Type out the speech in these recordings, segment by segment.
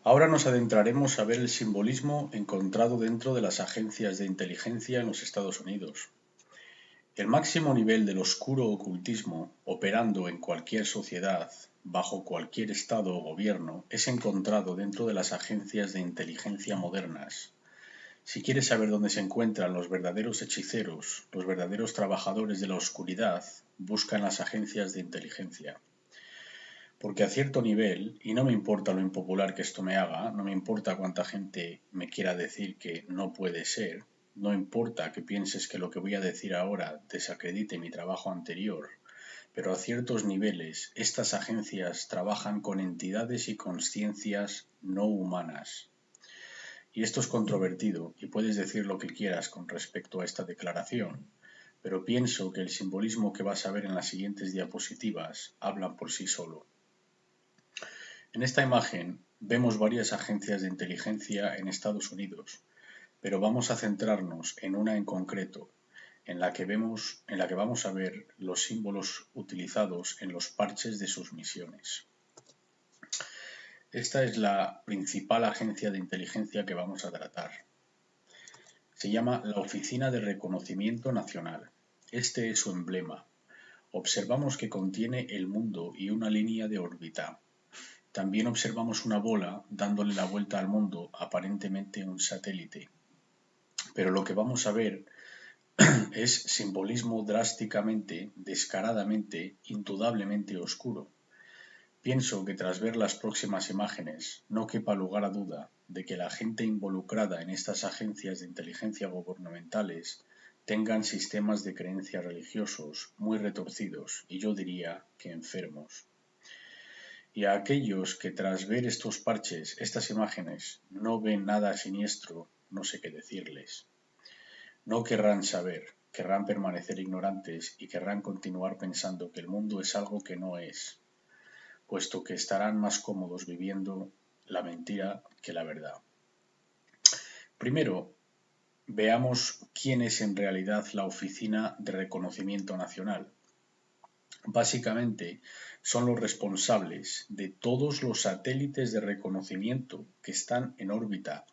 Ahora nos adentraremos a ver el simbolismo encontrado dentro de las agencias de inteligencia en los Estados Unidos. El máximo nivel del oscuro ocultismo operando en cualquier sociedad, bajo cualquier estado o gobierno, es encontrado dentro de las agencias de inteligencia modernas. Si quieres saber dónde se encuentran los verdaderos hechiceros, los verdaderos trabajadores de la oscuridad, busca en las agencias de inteligencia. Porque a cierto nivel, y no me importa lo impopular que esto me haga, no me importa cuánta gente me quiera decir que no puede ser, no importa que pienses que lo que voy a decir ahora desacredite mi trabajo anterior, pero a ciertos niveles estas agencias trabajan con entidades y consciencias no humanas. Y esto es controvertido, y puedes decir lo que quieras con respecto a esta declaración, pero pienso que el simbolismo que vas a ver en las siguientes diapositivas habla por sí solo. En esta imagen vemos varias agencias de inteligencia en Estados Unidos, pero vamos a centrarnos en una en concreto, en la que vamos a ver los símbolos utilizados en los parches de sus misiones. Esta es la principal agencia de inteligencia que vamos a tratar. Se llama la Oficina de Reconocimiento Nacional. Este es su emblema. Observamos que contiene el mundo y una línea de órbita. También observamos una bola dándole la vuelta al mundo, aparentemente un satélite. Pero lo que vamos a ver es simbolismo drásticamente, descaradamente, indudablemente oscuro. Pienso que tras ver las próximas imágenes no quepa lugar a duda de que la gente involucrada en estas agencias de inteligencia gubernamentales tengan sistemas de creencias religiosos muy retorcidos y yo diría que enfermos. Y a aquellos que tras ver estos parches, estas imágenes, no ven nada siniestro, no sé qué decirles. No querrán saber, querrán permanecer ignorantes y querrán continuar pensando que el mundo es algo que no es, puesto que estarán más cómodos viviendo la mentira que la verdad. Primero, veamos quién es en realidad la Oficina de Reconocimiento Nacional. Básicamente, son los responsables de todos los satélites de reconocimiento que están en órbita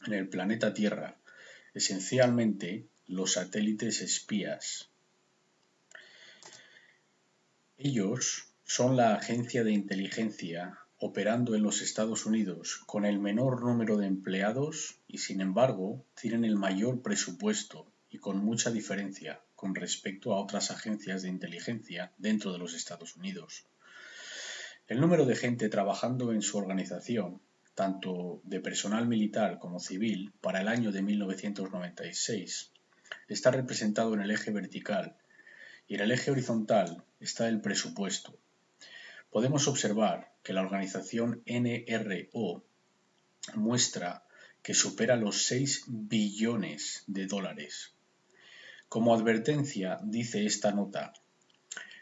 en el planeta Tierra, esencialmente los satélites espías. Ellos son la agencia de inteligencia operando en los Estados Unidos con el menor número de empleados y, sin embargo, tienen el mayor presupuesto y con mucha diferencia con respecto a otras agencias de inteligencia dentro de los Estados Unidos. El número de gente trabajando en su organización, tanto de personal militar como civil, para el año de 1996, está representado en el eje vertical y en el eje horizontal está el presupuesto. Podemos observar que la organización NRO muestra que supera los 6 billones de dólares. Como advertencia, dice esta nota,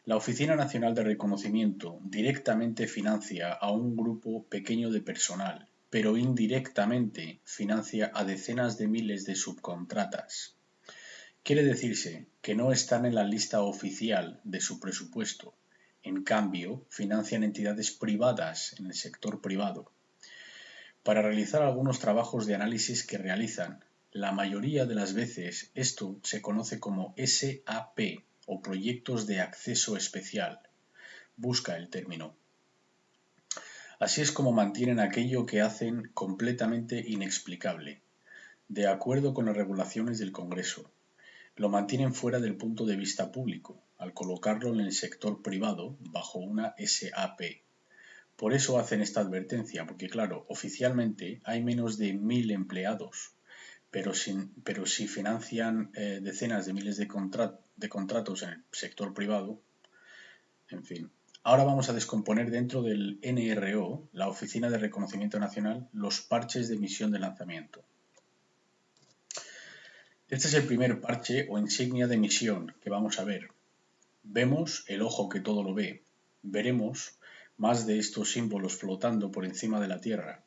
la Oficina Nacional de Reconocimiento directamente financia a un grupo pequeño de personal, pero indirectamente financia a decenas de miles de subcontratas. Quiere decirse que no están en la lista oficial de su presupuesto. En cambio, financian entidades privadas en el sector privado para realizar algunos trabajos de análisis que realizan. La mayoría de las veces esto se conoce como SAP o proyectos de acceso especial. Busca el término. Así es como mantienen aquello que hacen completamente inexplicable, de acuerdo con las regulaciones del Congreso. Lo mantienen fuera del punto de vista público, al colocarlo en el sector privado bajo una SAP. Por eso hacen esta advertencia, porque claro, oficialmente hay menos de 1000 empleados, pero si financian decenas de miles de contratos en el sector privado, en fin. Ahora vamos a descomponer dentro del NRO, la Oficina de Reconocimiento Nacional, los parches de misión de lanzamiento. Este es el primer parche o insignia de misión que vamos a ver. Vemos el ojo que todo lo ve. Veremos más de estos símbolos flotando por encima de la Tierra.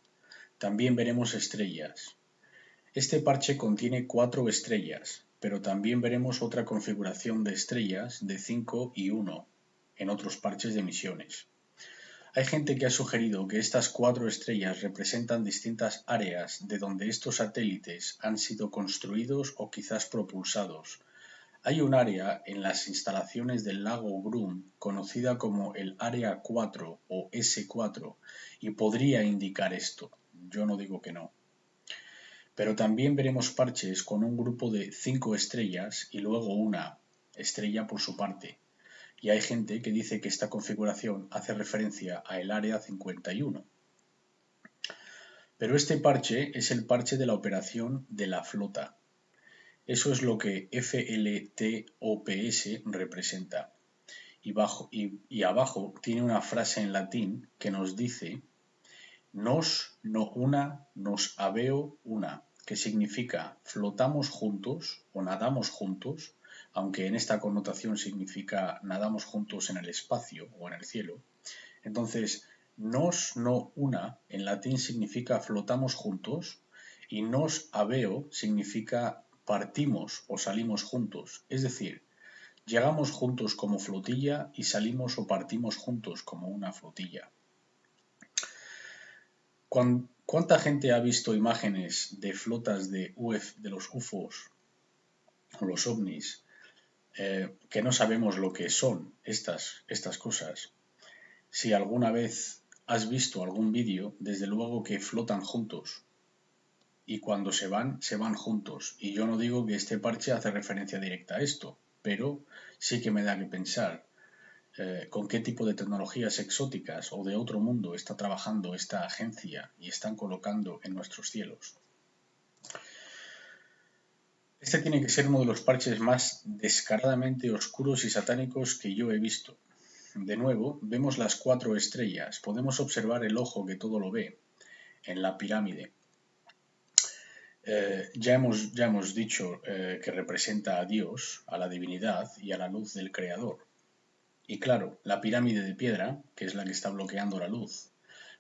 También veremos estrellas. Este parche contiene 4 estrellas, pero también veremos otra configuración de estrellas de 5 y 1 en otros parches de misiones. Hay gente que ha sugerido que estas 4 estrellas representan distintas áreas de donde estos satélites han sido construidos o quizás propulsados. Hay un área en las instalaciones del lago Groom conocida como el Área 4 o S4 y podría indicar esto. Yo no digo que no. Pero también veremos parches con un grupo de 5 estrellas y luego una estrella por su parte. Y hay gente que dice que esta configuración hace referencia a el Área 51. Pero este parche es el parche de la operación de la flota. Eso es lo que FLTOPS representa. Y abajo tiene una frase en latín que nos dice nos no una, nos habeo una, que significa flotamos juntos o nadamos juntos, aunque en esta connotación significa nadamos juntos en el espacio o en el cielo. Entonces, nos no una en latín significa flotamos juntos y nos habeo significa partimos o salimos juntos, es decir, llegamos juntos como flotilla y salimos o partimos juntos como una flotilla. ¿Cuánta gente ha visto imágenes de flotas de los UFOs o los ovnis que no sabemos lo que son estas cosas? Si alguna vez has visto algún vídeo, desde luego que flotan juntos y cuando se van juntos. Y yo no digo que este parche hace referencia directa a esto, pero sí que me da que pensar con qué tipo de tecnologías exóticas o de otro mundo está trabajando esta agencia y están colocando en nuestros cielos. Este tiene que ser uno de los parches más descaradamente oscuros y satánicos que yo he visto. De nuevo, vemos las 4 estrellas, podemos observar el ojo que todo lo ve en la pirámide. Ya hemos dicho que representa a Dios, a la divinidad y a la luz del Creador. Y claro, la pirámide de piedra, que es la que está bloqueando la luz.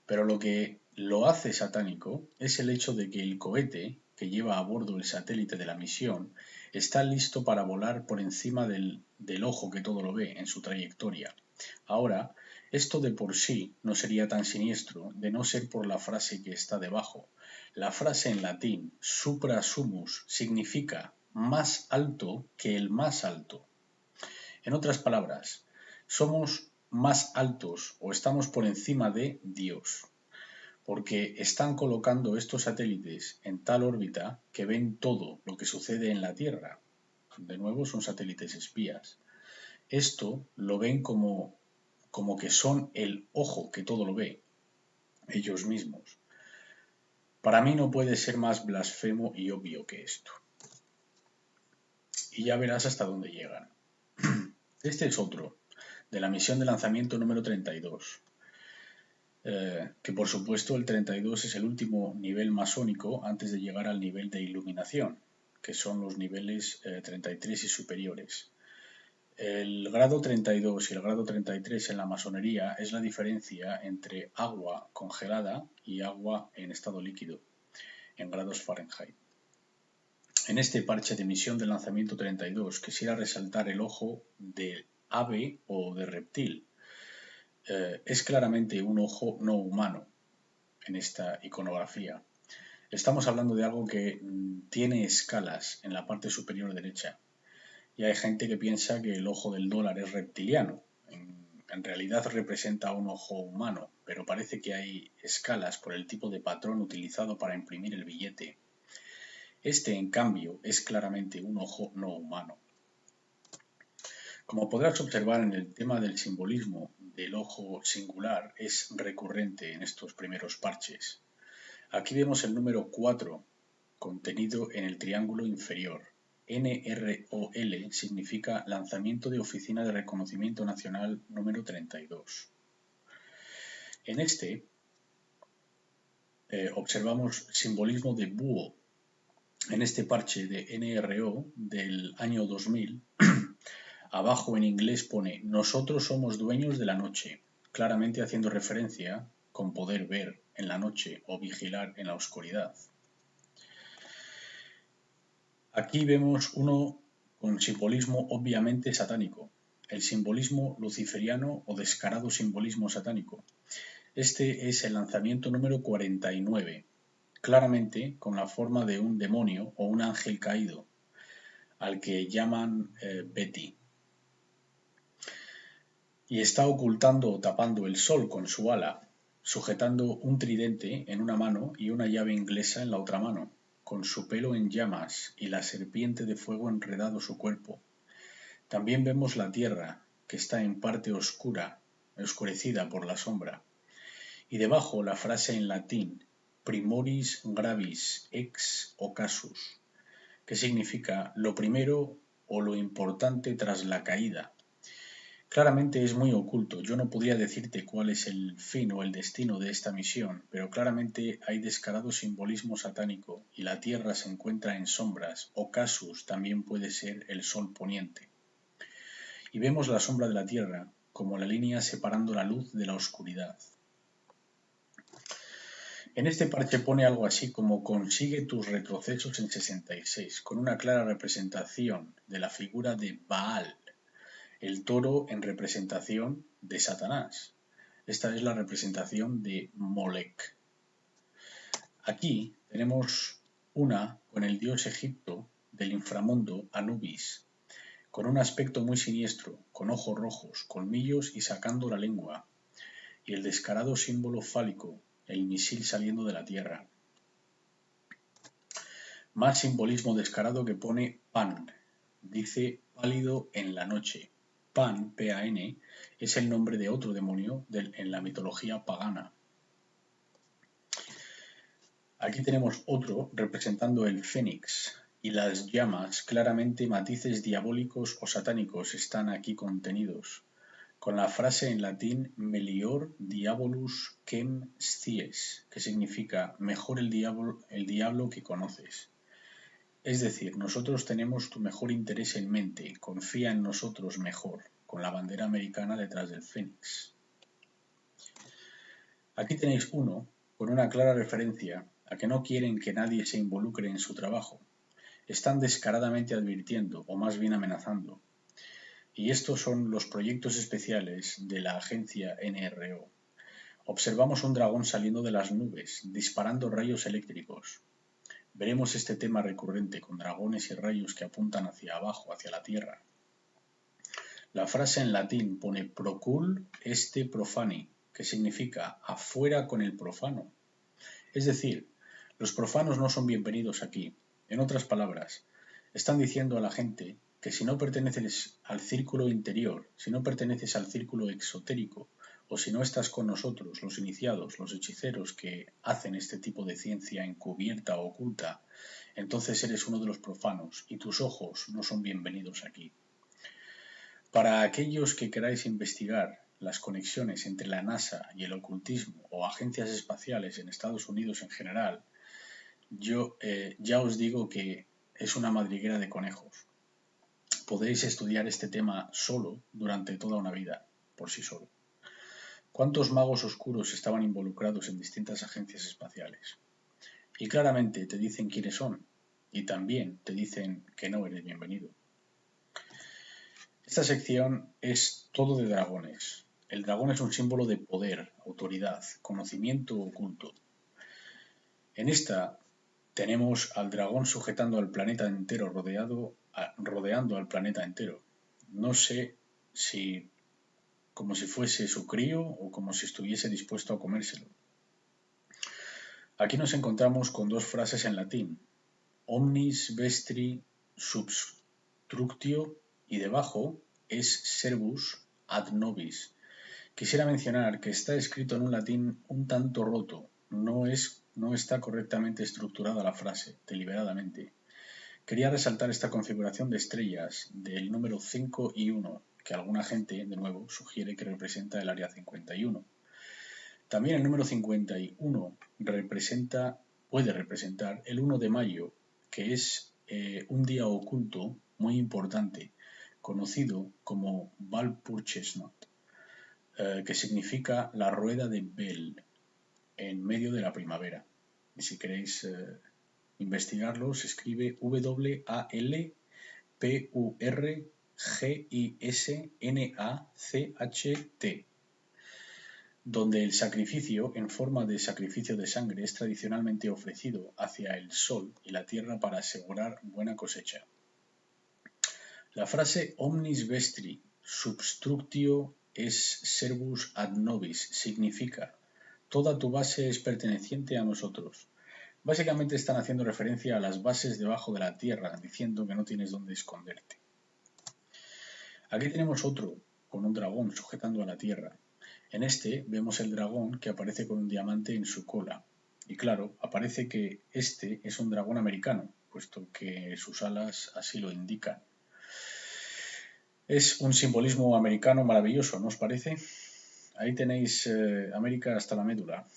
Pero lo que lo hace satánico es el hecho de que el cohete que lleva a bordo el satélite de la misión está listo para volar por encima del ojo que todo lo ve en su trayectoria. Ahora, esto de por sí no sería tan siniestro de no ser por la frase que está debajo. La frase en latín, supra sumus, significa más alto que el más alto. En otras palabras, somos más altos o estamos por encima de Dios, porque están colocando estos satélites en tal órbita que ven todo lo que sucede en la Tierra. De nuevo, son satélites espías. Esto lo ven como que son el ojo que todo lo ve, ellos mismos. Para mí no puede ser más blasfemo y obvio que esto. Y ya verás hasta dónde llegan. Este es otro, de la misión de lanzamiento número 32. Que por supuesto el 32 es el último nivel masónico antes de llegar al nivel de iluminación, que son los niveles 33 y superiores. El grado 32 y el grado 33 en la masonería es la diferencia entre agua congelada y agua en estado líquido, en grados Fahrenheit. En este parche de misión de lanzamiento 32 quisiera resaltar el ojo de ave o de reptil. Es claramente un ojo no humano en esta iconografía. Estamos hablando de algo que tiene escalas en la parte superior derecha. Y hay gente que piensa que el ojo del dólar es reptiliano. En realidad representa un ojo humano, pero parece que hay escalas por el tipo de patrón utilizado para imprimir el billete. Este, en cambio, es claramente un ojo no humano. Como podrás observar en el tema del simbolismo del ojo singular, es recurrente en estos primeros parches. Aquí vemos el número 4 contenido en el triángulo inferior. NROL significa Lanzamiento de Oficina de Reconocimiento Nacional número 32. En este observamos simbolismo de búho. En este parche de NRO del año 2000, abajo en inglés pone "Nosotros somos dueños de la noche", claramente haciendo referencia con poder ver en la noche o vigilar en la oscuridad. Aquí vemos uno con simbolismo obviamente satánico. el simbolismo luciferiano o descarado simbolismo satánico. Este es el lanzamiento número 49, claramente con la forma de un demonio o un ángel caído, al que llaman Betty. Y está ocultando o tapando el sol con su ala, sujetando un tridente en una mano y una llave inglesa en la otra mano, con su pelo en llamas y la serpiente de fuego enredado su cuerpo. También vemos la tierra, que está en parte oscurecida por la sombra, y debajo la frase en latín, primoris gravis ex occasus, que significa lo primero o lo importante tras la caída. Claramente es muy oculto, yo no podría decirte cuál es el fin o el destino de esta misión, pero claramente hay descarado simbolismo satánico y la Tierra se encuentra en sombras, o Casus también puede ser el sol poniente. Y vemos la sombra de la Tierra como la línea separando la luz de la oscuridad. En este parche pone algo así como consigue tus retrocesos en 66, con una clara representación de la figura de Baal, el toro en representación de Satanás. Esta es la representación de Molech. Aquí tenemos una con el dios egipto del inframundo Anubis, con un aspecto muy siniestro, con ojos rojos, colmillos y sacando la lengua, y el descarado símbolo fálico, el misil saliendo de la tierra. Más simbolismo descarado que pone Pan, dice pálido en la noche. Pan, P-A-N, es el nombre de otro demonio en la mitología pagana. Aquí tenemos otro representando el fénix y las llamas, claramente matices diabólicos o satánicos están aquí contenidos, con la frase en latín melior diabolus quem scies, que significa mejor el diablo que conoces. Es decir, nosotros tenemos tu mejor interés en mente, confía en nosotros mejor, con la bandera americana detrás del fénix. Aquí tenéis uno con una clara referencia a que no quieren que nadie se involucre en su trabajo. Están descaradamente advirtiendo, o más bien amenazando. Y estos son los proyectos especiales de la agencia NRO. Observamos un dragón saliendo de las nubes, disparando rayos eléctricos. Veremos este tema recurrente con dragones y rayos que apuntan hacia abajo, hacia la tierra. La frase en latín pone procul este profani, que significa afuera con el profano. Es decir, los profanos no son bienvenidos aquí. En otras palabras, están diciendo a la gente que si no perteneces al círculo interior, si no perteneces al círculo exotérico, o si no estás con nosotros, los iniciados, los hechiceros que hacen este tipo de ciencia encubierta o oculta, entonces eres uno de los profanos y tus ojos no son bienvenidos aquí. Para aquellos que queráis investigar las conexiones entre la NASA y el ocultismo o agencias espaciales en Estados Unidos en general, yo ya os digo que es una madriguera de conejos. Podéis estudiar este tema solo durante toda una vida, por sí solo. ¿Cuántos magos oscuros estaban involucrados en distintas agencias espaciales? Y claramente te dicen quiénes son, y también te dicen que no eres bienvenido. Esta sección es todo de dragones. El dragón es un símbolo de poder, autoridad, conocimiento oculto. En esta tenemos al dragón sujetando al planeta entero, rodeando al planeta entero. No sé si como si fuese su crío o como si estuviese dispuesto a comérselo. Aquí nos encontramos con dos frases en latín, omnis vestri substructio, y debajo es servus ad nobis. Quisiera mencionar que está escrito en un latín un tanto roto, no está correctamente estructurada la frase, deliberadamente. Quería resaltar esta configuración de estrellas del número 5 y 1, que alguna gente, de nuevo, sugiere que representa el área 51. También el número 51 puede representar el 1 de mayo, que es un día oculto muy importante, conocido como Walpurgisnacht, que significa la rueda de Bel, en medio de la primavera. Y si queréis investigarlo, se escribe Walpurgisnacht. Gisnacht, donde el sacrificio en forma de sacrificio de sangre es tradicionalmente ofrecido hacia el sol y la tierra para asegurar buena cosecha. La frase omnis vestri substructio es servus ad nobis significa toda tu base es perteneciente a nosotros. Básicamente están haciendo referencia a las bases debajo de la tierra, diciendo que no tienes dónde esconderte. Aquí tenemos otro con un dragón sujetando a la tierra. En este vemos el dragón que aparece con un diamante en su cola. Y claro, aparece que este es un dragón americano, puesto que sus alas así lo indican. Es un simbolismo americano maravilloso, ¿no os parece? Ahí tenéis América hasta la médula.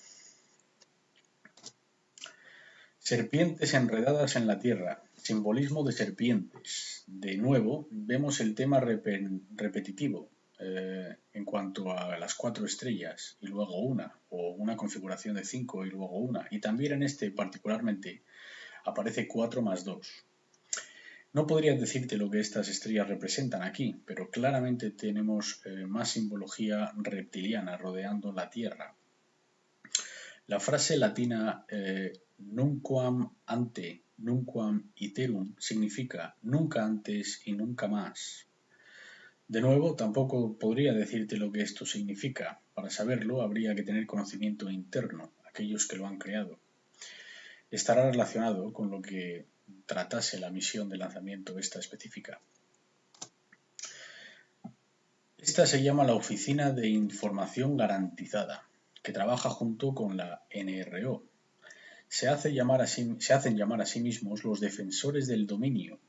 Serpientes enredadas en la tierra, simbolismo de serpientes. De nuevo, vemos el tema repetitivo en cuanto a las 4 estrellas y luego una, o una configuración de 5 y luego una. Y también en este particularmente aparece 4 más 2. No podría decirte lo que estas estrellas representan aquí, pero claramente tenemos más simbología reptiliana rodeando la Tierra. La frase latina nunquam ante, nunquam iterum significa nunca antes y nunca más. De nuevo, tampoco podría decirte lo que esto significa. Para saberlo habría que tener conocimiento interno, aquellos que lo han creado. Estará relacionado con lo que tratase la misión de lanzamiento esta específica. Esta se llama la Oficina de Información Garantizada, que trabaja junto con la NRO. Se hacen llamar a sí mismos los defensores del dominio.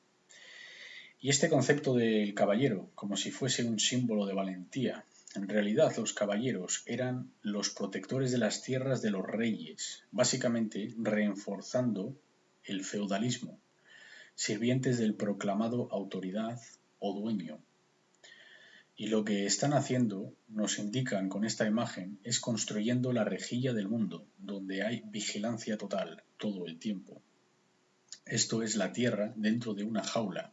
Y este concepto del caballero, como si fuese un símbolo de valentía. En realidad, los caballeros eran los protectores de las tierras de los reyes, básicamente reforzando el feudalismo, sirvientes del proclamado autoridad o dueño. Y lo que están haciendo, nos indican con esta imagen, es construyendo la rejilla del mundo, donde hay vigilancia total todo el tiempo. Esto es la Tierra dentro de una jaula.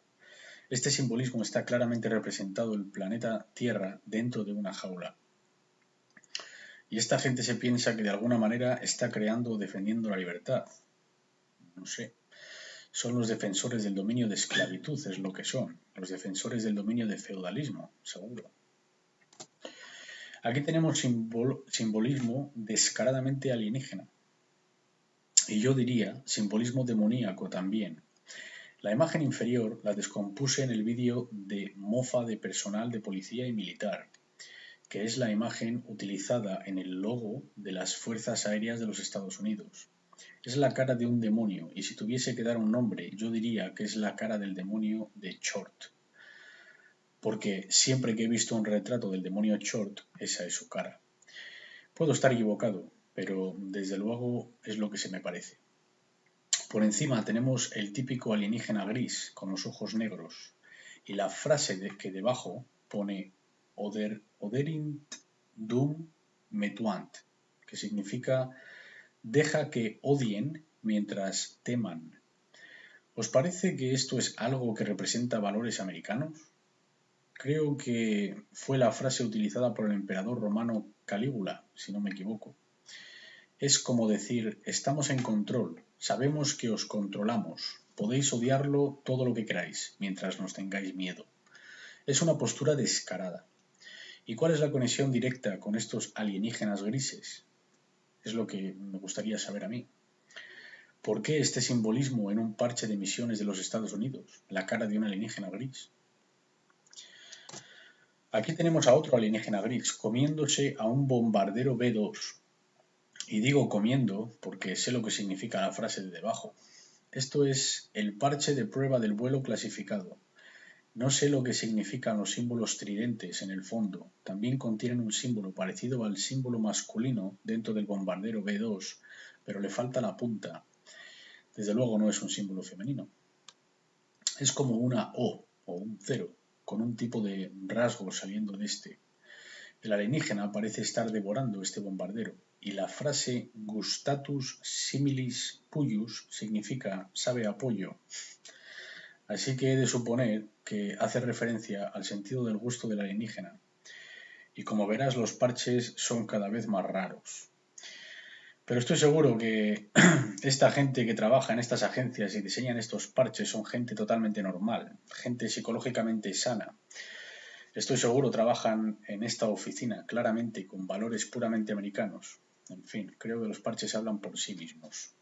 Este simbolismo está claramente representado el planeta Tierra dentro de una jaula. Y esta gente se piensa que de alguna manera está creando o defendiendo la libertad. No sé. Son los defensores del dominio de esclavitud, es lo que son. Los defensores del dominio de feudalismo, seguro. Aquí tenemos simbolismo descaradamente alienígena. Y yo diría simbolismo demoníaco también. La imagen inferior la descompuse en el vídeo de mofa de personal de policía y militar, que es la imagen utilizada en el logo de las Fuerzas Aéreas de los Estados Unidos. Es la cara de un demonio, y si tuviese que dar un nombre, yo diría que es la cara del demonio de Chort. Porque siempre que he visto un retrato del demonio Chort, esa es su cara. Puedo estar equivocado, pero desde luego es lo que se me parece. Por encima tenemos el típico alienígena gris con los ojos negros y la frase que debajo pone Oderint dum metuant, que significa deja que odien mientras teman. ¿Os parece que esto es algo que representa valores americanos? Creo que fue la frase utilizada por el emperador romano Calígula, si no me equivoco. Es como decir, estamos en control, sabemos que os controlamos, podéis odiarlo todo lo que queráis, mientras nos tengáis miedo. Es una postura descarada. ¿Y cuál es la conexión directa con estos alienígenas grises? Es lo que me gustaría saber a mí. ¿Por qué este simbolismo en un parche de misiones de los Estados Unidos? La cara de un alienígena gris. Aquí tenemos a otro alienígena gris comiéndose a un bombardero B-2. Y digo comiendo porque sé lo que significa la frase de debajo. Esto es el parche de prueba del vuelo clasificado. No sé lo que significan los símbolos tridentes en el fondo. También contienen un símbolo parecido al símbolo masculino dentro del bombardero B-2, pero le falta la punta. Desde luego no es un símbolo femenino. Es como una O o un 0, con un tipo de rasgo saliendo de este. El alienígena parece estar devorando este bombardero, y la frase gustatus similis pujus significa sabe a pollo. Así que he de suponer que hace referencia al sentido del gusto del alienígena. Y como verás, los parches son cada vez más raros. Pero estoy seguro que esta gente que trabaja en estas agencias y diseñan estos parches son gente totalmente normal, gente psicológicamente sana. Estoy seguro trabajan en esta oficina claramente con valores puramente americanos. En fin, creo que los parches hablan por sí mismos.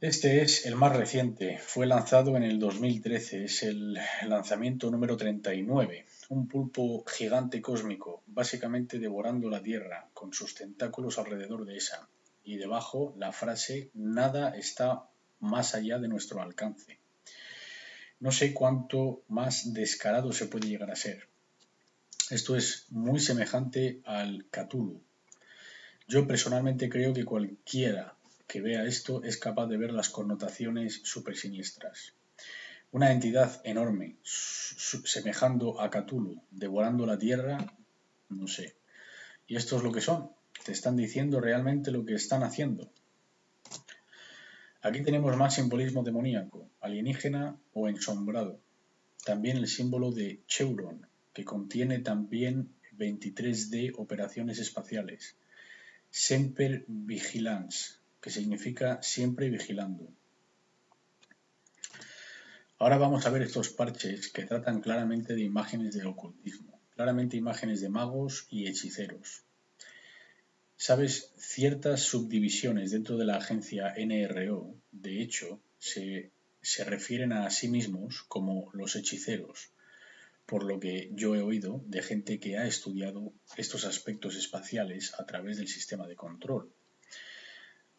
Este es el más reciente, fue lanzado en el 2013, es el lanzamiento número 39, un pulpo gigante cósmico, básicamente devorando la Tierra, con sus tentáculos alrededor de esa, y debajo la frase "nada está más allá de nuestro alcance". No sé cuánto más descarado se puede llegar a ser. Esto es muy semejante al Cthulhu. Yo personalmente creo que cualquiera que vea esto es capaz de ver las connotaciones súper siniestras. Una entidad enorme, semejando a Cthulhu, devorando la Tierra, no sé. Y esto es lo que son. Te están diciendo realmente lo que están haciendo. Aquí tenemos más simbolismo demoníaco, alienígena o ensombrado. También el símbolo de Cheuron, que contiene también 23D operaciones espaciales. Semper Vigilans, que significa siempre vigilando. Ahora vamos a ver estos parches que tratan claramente de imágenes del ocultismo, claramente imágenes de magos y hechiceros. ¿Sabes? Ciertas subdivisiones dentro de la agencia NRO, de hecho, se refieren a sí mismos como los hechiceros, por lo que yo he oído de gente que ha estudiado estos aspectos espaciales a través del sistema de control.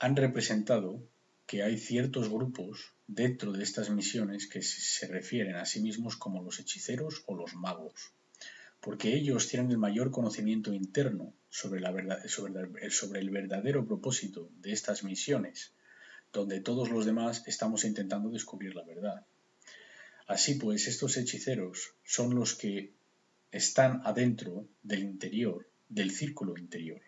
Han representado que hay ciertos grupos dentro de estas misiones que se refieren a sí mismos como los hechiceros o los magos, porque ellos tienen el mayor conocimiento interno sobre el verdadero propósito de estas misiones, donde todos los demás estamos intentando descubrir la verdad. Así pues, estos hechiceros son los que están adentro del interior, del círculo interior.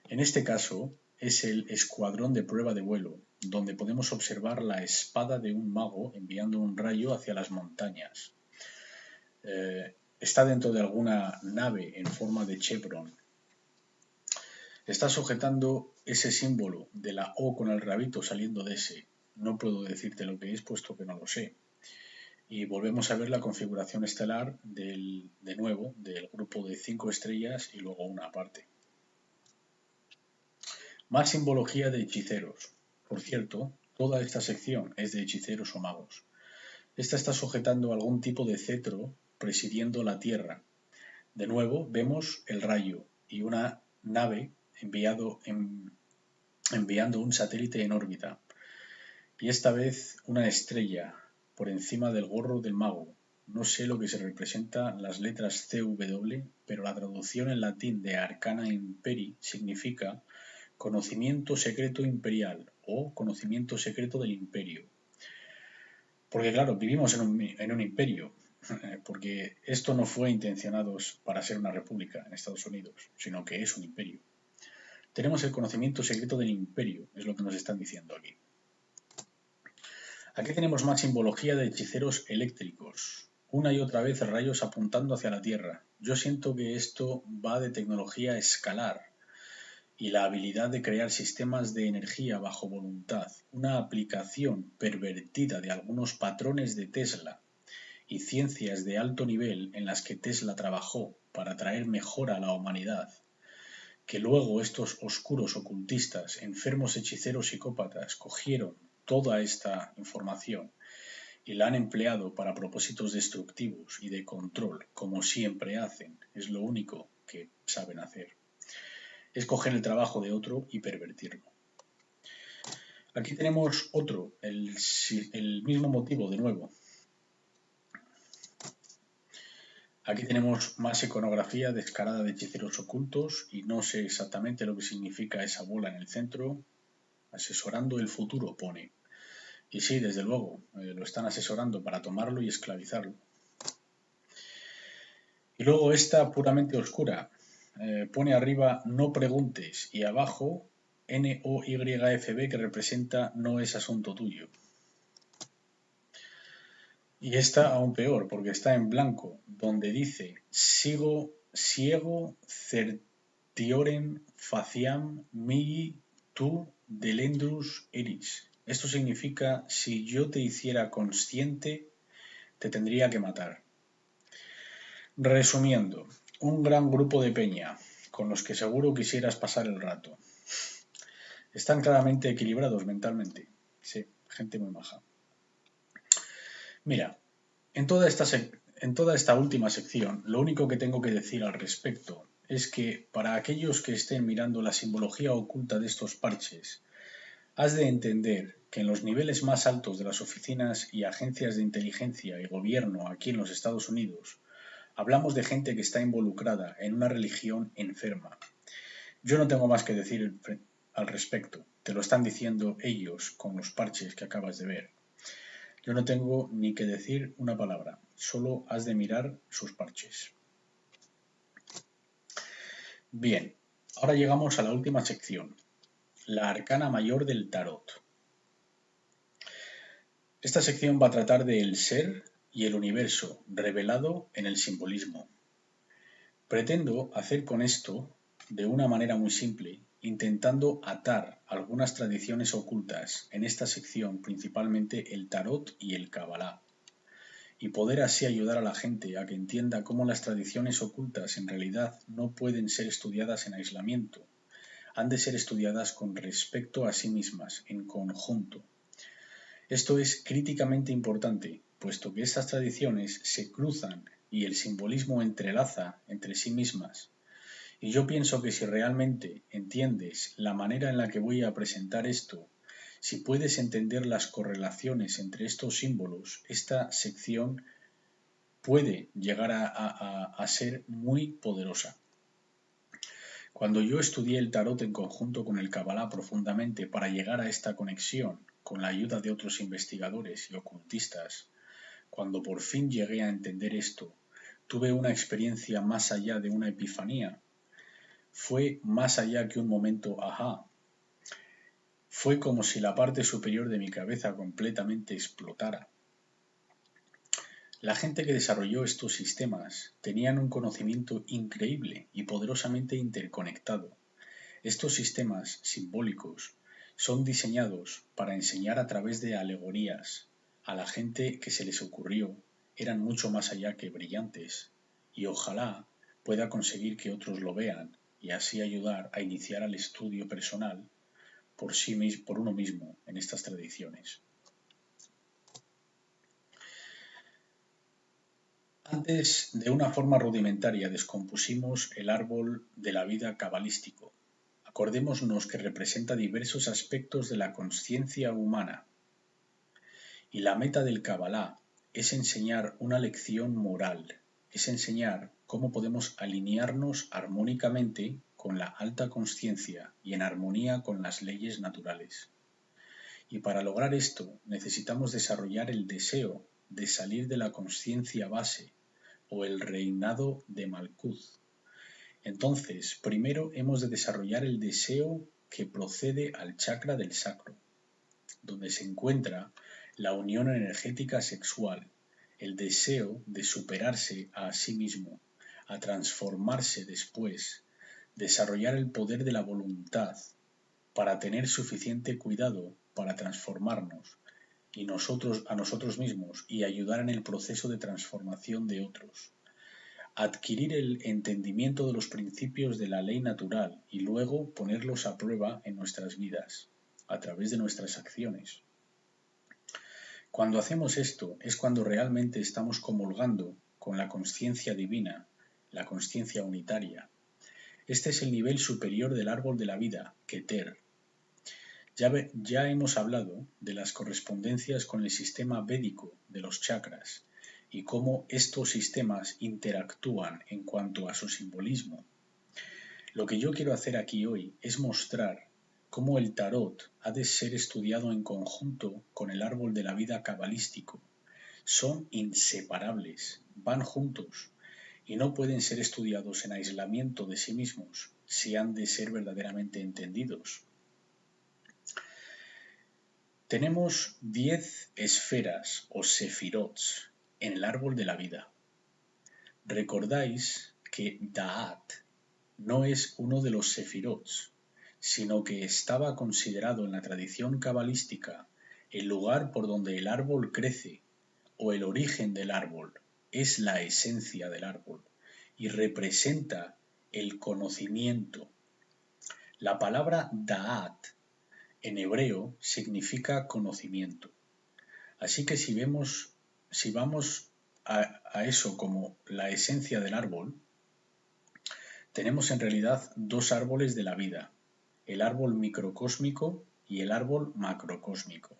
En este caso, es el escuadrón de prueba de vuelo, donde podemos observar la espada de un mago enviando un rayo hacia las montañas. Está dentro de alguna nave en forma de chevron. Está sujetando ese símbolo de la O con el rabito saliendo de ese. No puedo decirte lo que es, puesto que no lo sé. Y volvemos a ver la configuración estelar de nuevo, del grupo de 5 estrellas y luego una aparte. Más simbología de hechiceros. Por cierto, toda esta sección es de hechiceros o magos. Esta está sujetando algún tipo de cetro presidiendo la Tierra. De nuevo vemos el rayo y una nave enviando un satélite en órbita. Y esta vez una estrella por encima del gorro del mago. No sé lo que se representa las letras CW, pero la traducción en latín de Arcana Imperi significa conocimiento secreto imperial o conocimiento secreto del imperio. Porque claro, vivimos en un imperio, porque esto no fue intencionado para ser una república en Estados Unidos, sino que es un imperio. Tenemos el conocimiento secreto del imperio, es lo que nos están diciendo aquí. Aquí tenemos más simbología de hechiceros eléctricos. Una y otra vez rayos apuntando hacia la Tierra. Yo siento que esto va de tecnología escalar y la habilidad de crear sistemas de energía bajo voluntad, una aplicación pervertida de algunos patrones de Tesla y ciencias de alto nivel en las que Tesla trabajó para traer mejora a la humanidad, que luego estos oscuros ocultistas, enfermos hechiceros psicópatas, cogieron toda esta información y la han empleado para propósitos destructivos y de control, como siempre hacen, es lo único que saben hacer. Es coger el trabajo de otro y pervertirlo. Aquí tenemos otro, el mismo motivo de nuevo. Aquí tenemos más iconografía descarada de hechiceros ocultos y no sé exactamente lo que significa esa bola en el centro. Asesorando el futuro, pone. Y sí, desde luego, lo están asesorando para tomarlo y esclavizarlo. Y luego esta puramente oscura. Pone arriba no preguntes y abajo NOYFB que representa no es asunto tuyo. Y esta aún peor, porque está en blanco, donde dice sigo ciego certiorem faciam mihi tu delendus eris. Esto significa, si yo te hiciera consciente, te tendría que matar. Resumiendo, un gran grupo de peña, con los que seguro quisieras pasar el rato. Están claramente equilibrados mentalmente. Sí, gente muy maja. Mira, en toda esta última sección, lo único que tengo que decir al respecto es que para aquellos que estén mirando la simbología oculta de estos parches, has de entender que en los niveles más altos de las oficinas y agencias de inteligencia y gobierno aquí en los Estados Unidos, hablamos de gente que está involucrada en una religión enferma. Yo no tengo más que decir al respecto, te lo están diciendo ellos con los parches que acabas de ver. Yo no tengo ni que decir una palabra, solo has de mirar sus parches. Bien, ahora llegamos a la última sección, la arcana mayor del tarot. Esta sección va a tratar del ser y el universo revelado en el simbolismo. Pretendo hacer con esto de una manera muy simple, intentando atar algunas tradiciones ocultas en esta sección, principalmente el tarot y el cabalá, y poder así ayudar a la gente a que entienda cómo las tradiciones ocultas en realidad no pueden ser estudiadas en aislamiento, han de ser estudiadas con respecto a sí mismas, en conjunto. Esto es críticamente importante, puesto que estas tradiciones se cruzan y el simbolismo entrelaza entre sí mismas. Y yo pienso que si realmente entiendes la manera en la que voy a presentar esto, si puedes entender las correlaciones entre estos símbolos, esta sección puede llegar a ser muy poderosa. Cuando yo estudié el tarot en conjunto con el Kabbalah profundamente para llegar a esta conexión con la ayuda de otros investigadores y ocultistas, cuando por fin llegué a entender esto, tuve una experiencia más allá de una epifanía. Fue más allá que un momento ajá. Fue como si la parte superior de mi cabeza completamente explotara. La gente que desarrolló estos sistemas tenían un conocimiento increíble y poderosamente interconectado. Estos sistemas simbólicos son diseñados para enseñar a través de alegorías. A la gente que se les ocurrió eran mucho más allá que brillantes, y ojalá pueda conseguir que otros lo vean y así ayudar a iniciar el estudio personal por uno mismo en estas tradiciones. Antes, de una forma rudimentaria, descompusimos el árbol de la vida cabalístico. Acordémonos que representa diversos aspectos de la consciencia humana. Y la meta del Kabbalah es enseñar una lección moral, es enseñar cómo podemos alinearnos armónicamente con la alta consciencia y en armonía con las leyes naturales. Y para lograr esto necesitamos desarrollar el deseo de salir de la consciencia base o el reinado de Malkuth. Entonces, primero hemos de desarrollar el deseo que procede al chakra del sacro, donde se encuentra la unión energética sexual, el deseo de superarse a sí mismo, a transformarse después, desarrollar el poder de la voluntad para tener suficiente cuidado para transformarnos y a nosotros mismos y ayudar en el proceso de transformación de otros. Adquirir el entendimiento de los principios de la ley natural y luego ponerlos a prueba en nuestras vidas, a través de nuestras acciones. Cuando hacemos esto es cuando realmente estamos comulgando con la consciencia divina, la consciencia unitaria. Este es el nivel superior del árbol de la vida, Keter. Ya hemos hablado de las correspondencias con el sistema védico de los chakras y cómo estos sistemas interactúan en cuanto a su simbolismo. Lo que yo quiero hacer aquí hoy es mostrar cómo el tarot ha de ser estudiado en conjunto con el árbol de la vida cabalístico. Son inseparables, van juntos y no pueden ser estudiados en aislamiento de sí mismos si han de ser verdaderamente entendidos. Tenemos 10 esferas o sefirots en el árbol de la vida. Recordáis que Da'at no es uno de los Sefirots, sino que estaba considerado en la tradición cabalística el lugar por donde el árbol crece, o el origen del árbol, es la esencia del árbol, y representa el conocimiento. La palabra Da'at en hebreo significa conocimiento. Así que si vamos a eso como la esencia del árbol, tenemos en realidad dos árboles de la vida, el árbol microcósmico y el árbol macrocósmico.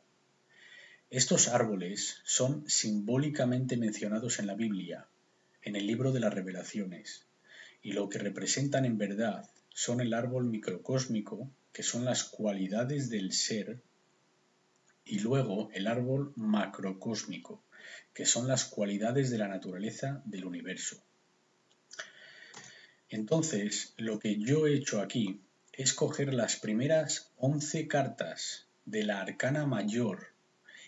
Estos árboles son simbólicamente mencionados en la Biblia, en el libro de las Revelaciones, y lo que representan en verdad son el árbol microcósmico, que son las cualidades del ser, y luego el árbol macrocósmico, que son las cualidades de la naturaleza del universo. Entonces, lo que yo he hecho aquí es coger las primeras 11 cartas de la Arcana Mayor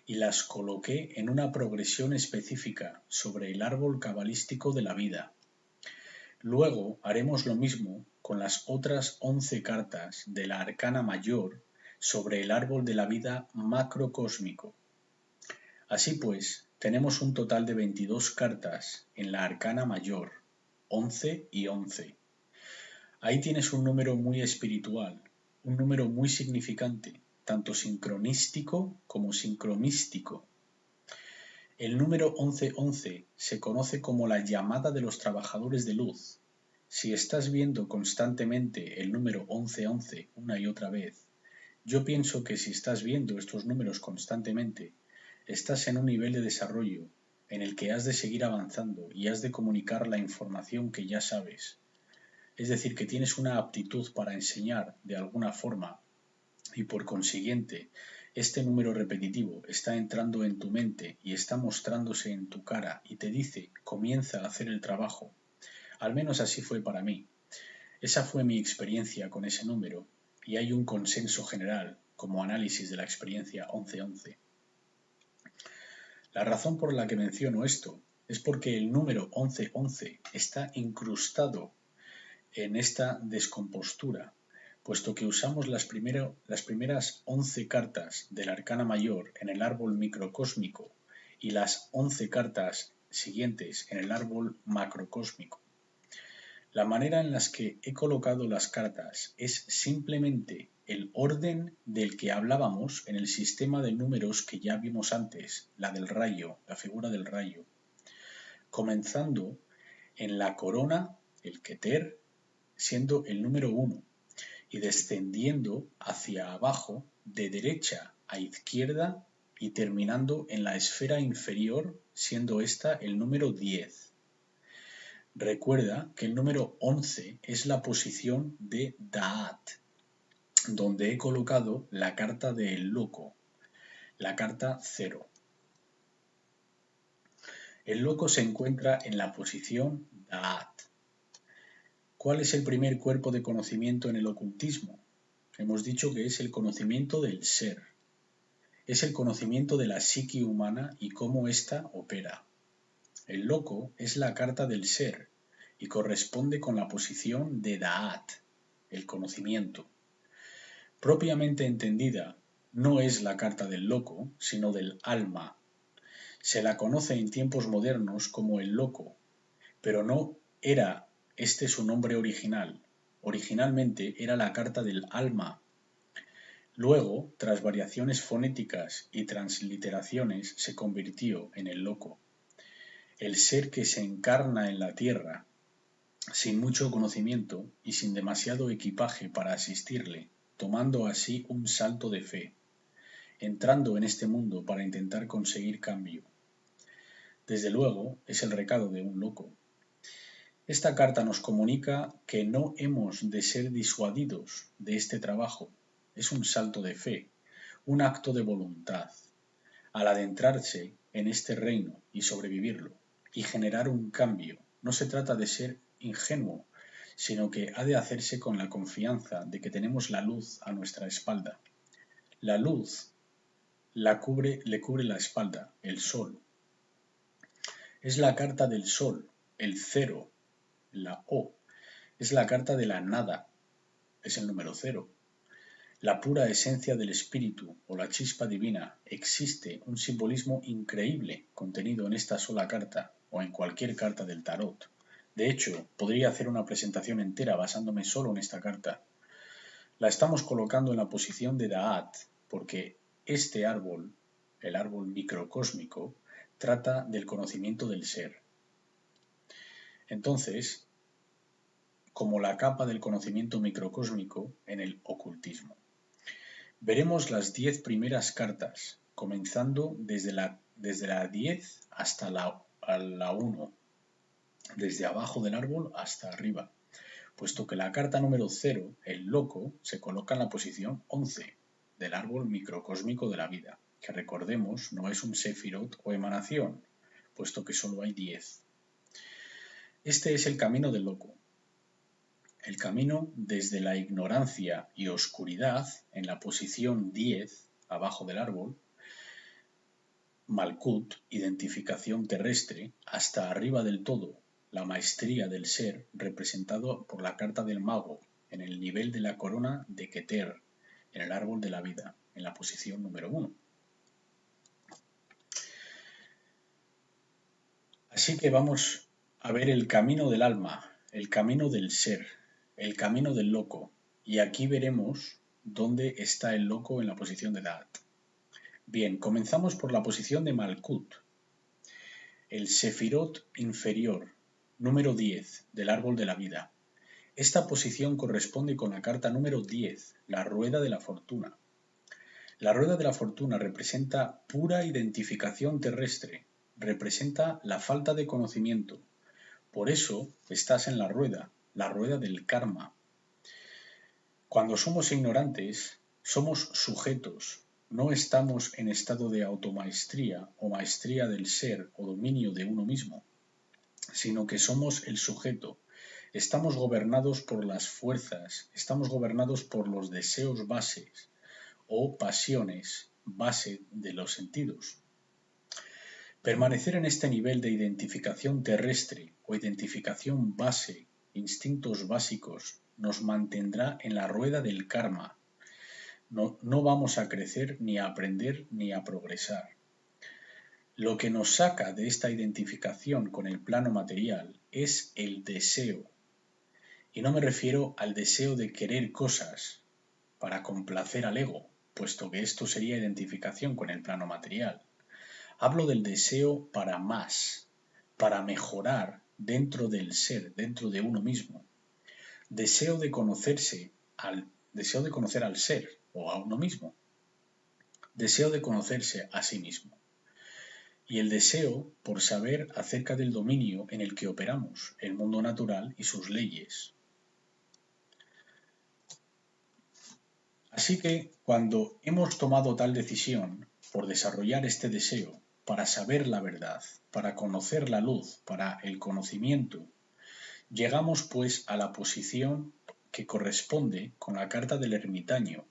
y las coloqué en una progresión específica sobre el árbol cabalístico de la vida. Luego haremos lo mismo con las otras 11 cartas de la Arcana Mayor sobre el árbol de la vida macrocósmico. Así pues, tenemos un total de 22 cartas en la Arcana Mayor, 11 y 11. Ahí tienes un número muy espiritual, un número muy significante, tanto sincronístico como sincromístico. El número 1111 se conoce como la llamada de los trabajadores de luz. Si estás viendo constantemente el número 1111 una y otra vez, yo pienso que si estás viendo estos números constantemente, estás en un nivel de desarrollo en el que has de seguir avanzando y has de comunicar la información que ya sabes. Es decir, que tienes una aptitud para enseñar de alguna forma y por consiguiente este número repetitivo está entrando en tu mente y está mostrándose en tu cara y te dice comienza a hacer el trabajo. Al menos así fue para mí. Esa fue mi experiencia con ese número y hay un consenso general como análisis de la experiencia 1111. La razón por la que menciono esto es porque el número 1111 está incrustado en esta descompostura, puesto que usamos las primeras 11 cartas del Arcana Mayor en el árbol microcósmico y las 11 cartas siguientes en el árbol macrocósmico. La manera en la que he colocado las cartas es simplemente el orden del que hablábamos en el sistema de números que ya vimos antes, la del rayo, la figura del rayo, comenzando en la corona, el Keter, siendo el número 1, y descendiendo hacia abajo de derecha a izquierda y terminando en la esfera inferior, siendo esta el número 10. Recuerda que el número 11 es la posición de Da'at, donde he colocado la carta del loco, la carta 0. El loco se encuentra en la posición Da'at. ¿Cuál es el primer cuerpo de conocimiento en el ocultismo? Hemos dicho que es el conocimiento del ser. Es el conocimiento de la psique humana y cómo ésta opera. El loco es la carta del ser y corresponde con la posición de Da'at, el conocimiento. Propiamente entendida, no es la carta del loco, sino del alma. Se la conoce en tiempos modernos como el loco, pero no era este su nombre original. Originalmente era la carta del alma. Luego, tras variaciones fonéticas y transliteraciones, se convirtió en el loco, el ser que se encarna en la tierra, sin mucho conocimiento y sin demasiado equipaje para asistirle, tomando así un salto de fe, entrando en este mundo para intentar conseguir cambio. Desde luego, es el recado de un loco. Esta carta nos comunica que no hemos de ser disuadidos de este trabajo. Es un salto de fe, un acto de voluntad, al adentrarse en este reino y sobrevivirlo, y generar un cambio. No se trata de ser ingenuo, sino que ha de hacerse con la confianza de que tenemos la luz a nuestra espalda. La luz le cubre la espalda, el sol. Es la carta del sol, el cero, la O. Es la carta de la nada, es el número cero. La pura esencia del espíritu o la chispa divina. Existe un simbolismo increíble contenido en esta sola carta o en cualquier carta del tarot. De hecho, podría hacer una presentación entera basándome solo en esta carta. La estamos colocando en la posición de Da'at porque este árbol, el árbol microcósmico, trata del conocimiento del ser. Entonces, como la capa del conocimiento microcósmico en el ocultismo. Veremos las 10 primeras cartas, comenzando desde la 10 hasta la 1, desde abajo del árbol hasta arriba, puesto que la carta número 0, el loco, se coloca en la posición 11 del árbol microcósmico de la vida, que recordemos no es un sefirot o emanación, puesto que solo hay 10. Este es el camino del loco. El camino desde la ignorancia y oscuridad, en la posición 10, abajo del árbol, Malkut, identificación terrestre, hasta arriba del todo, la maestría del ser, representado por la carta del mago, en el nivel de la corona de Keter, en el árbol de la vida, en la posición número 1. Así que vamos a ver el camino del alma, el camino del ser, el camino del loco, y aquí veremos dónde está el loco en la posición de Da'at. Bien, comenzamos por la posición de Malkut, el sefirot inferior, número 10 del árbol de la vida. Esta posición corresponde con la carta número 10, la rueda de la fortuna. La rueda de la fortuna representa pura identificación terrestre, representa la falta de conocimiento. Por eso estás en la rueda del karma. Cuando somos ignorantes, somos sujetos, no estamos en estado de automaestría o maestría del ser o dominio de uno mismo, sino que somos el sujeto. Estamos gobernados por las fuerzas, estamos gobernados por los deseos bases o pasiones base de los sentidos. Permanecer en este nivel de identificación terrestre o identificación base, instintos básicos, nos mantendrá en la rueda del karma. No vamos a crecer, ni a aprender, ni a progresar. Lo que nos saca de esta identificación con el plano material es el deseo. Y no me refiero al deseo de querer cosas para complacer al ego, puesto que esto sería identificación con el plano material. Hablo del deseo para más, para mejorar dentro del ser, dentro de uno mismo. Deseo de conocer al ser o a uno mismo. Deseo de conocerse a sí mismo. Y el deseo por saber acerca del dominio en el que operamos, el mundo natural y sus leyes. Así que cuando hemos tomado tal decisión por desarrollar este deseo, para saber la verdad, para conocer la luz, para el conocimiento, llegamos pues a la posición que corresponde con la carta del ermitaño.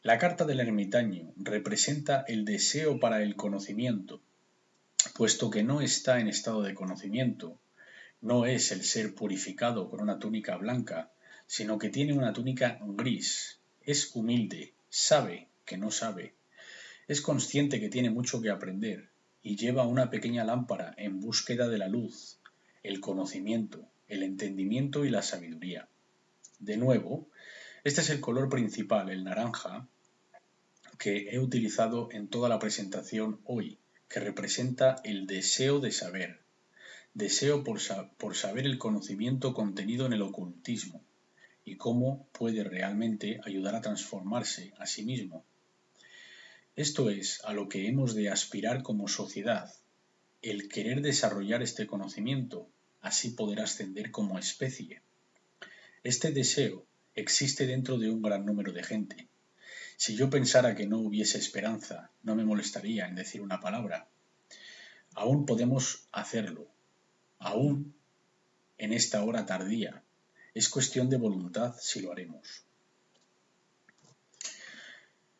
La carta del ermitaño representa el deseo para el conocimiento, puesto que no está en estado de conocimiento, no es el ser purificado con una túnica blanca, sino que tiene una túnica gris, es humilde, sabe que no sabe. Es consciente que tiene mucho que aprender y lleva una pequeña lámpara en búsqueda de la luz, el conocimiento, el entendimiento y la sabiduría. De nuevo, este es el color principal, el naranja, que he utilizado en toda la presentación hoy, que representa el deseo de saber, deseo por saber el conocimiento contenido en el ocultismo y cómo puede realmente ayudar a transformarse a sí mismo. Esto es a lo que hemos de aspirar como sociedad, el querer desarrollar este conocimiento, así poder ascender como especie. Este deseo existe dentro de un gran número de gente. Si yo pensara que no hubiese esperanza, no me molestaría en decir una palabra. Aún podemos hacerlo, aún en esta hora tardía. Es cuestión de voluntad si lo haremos.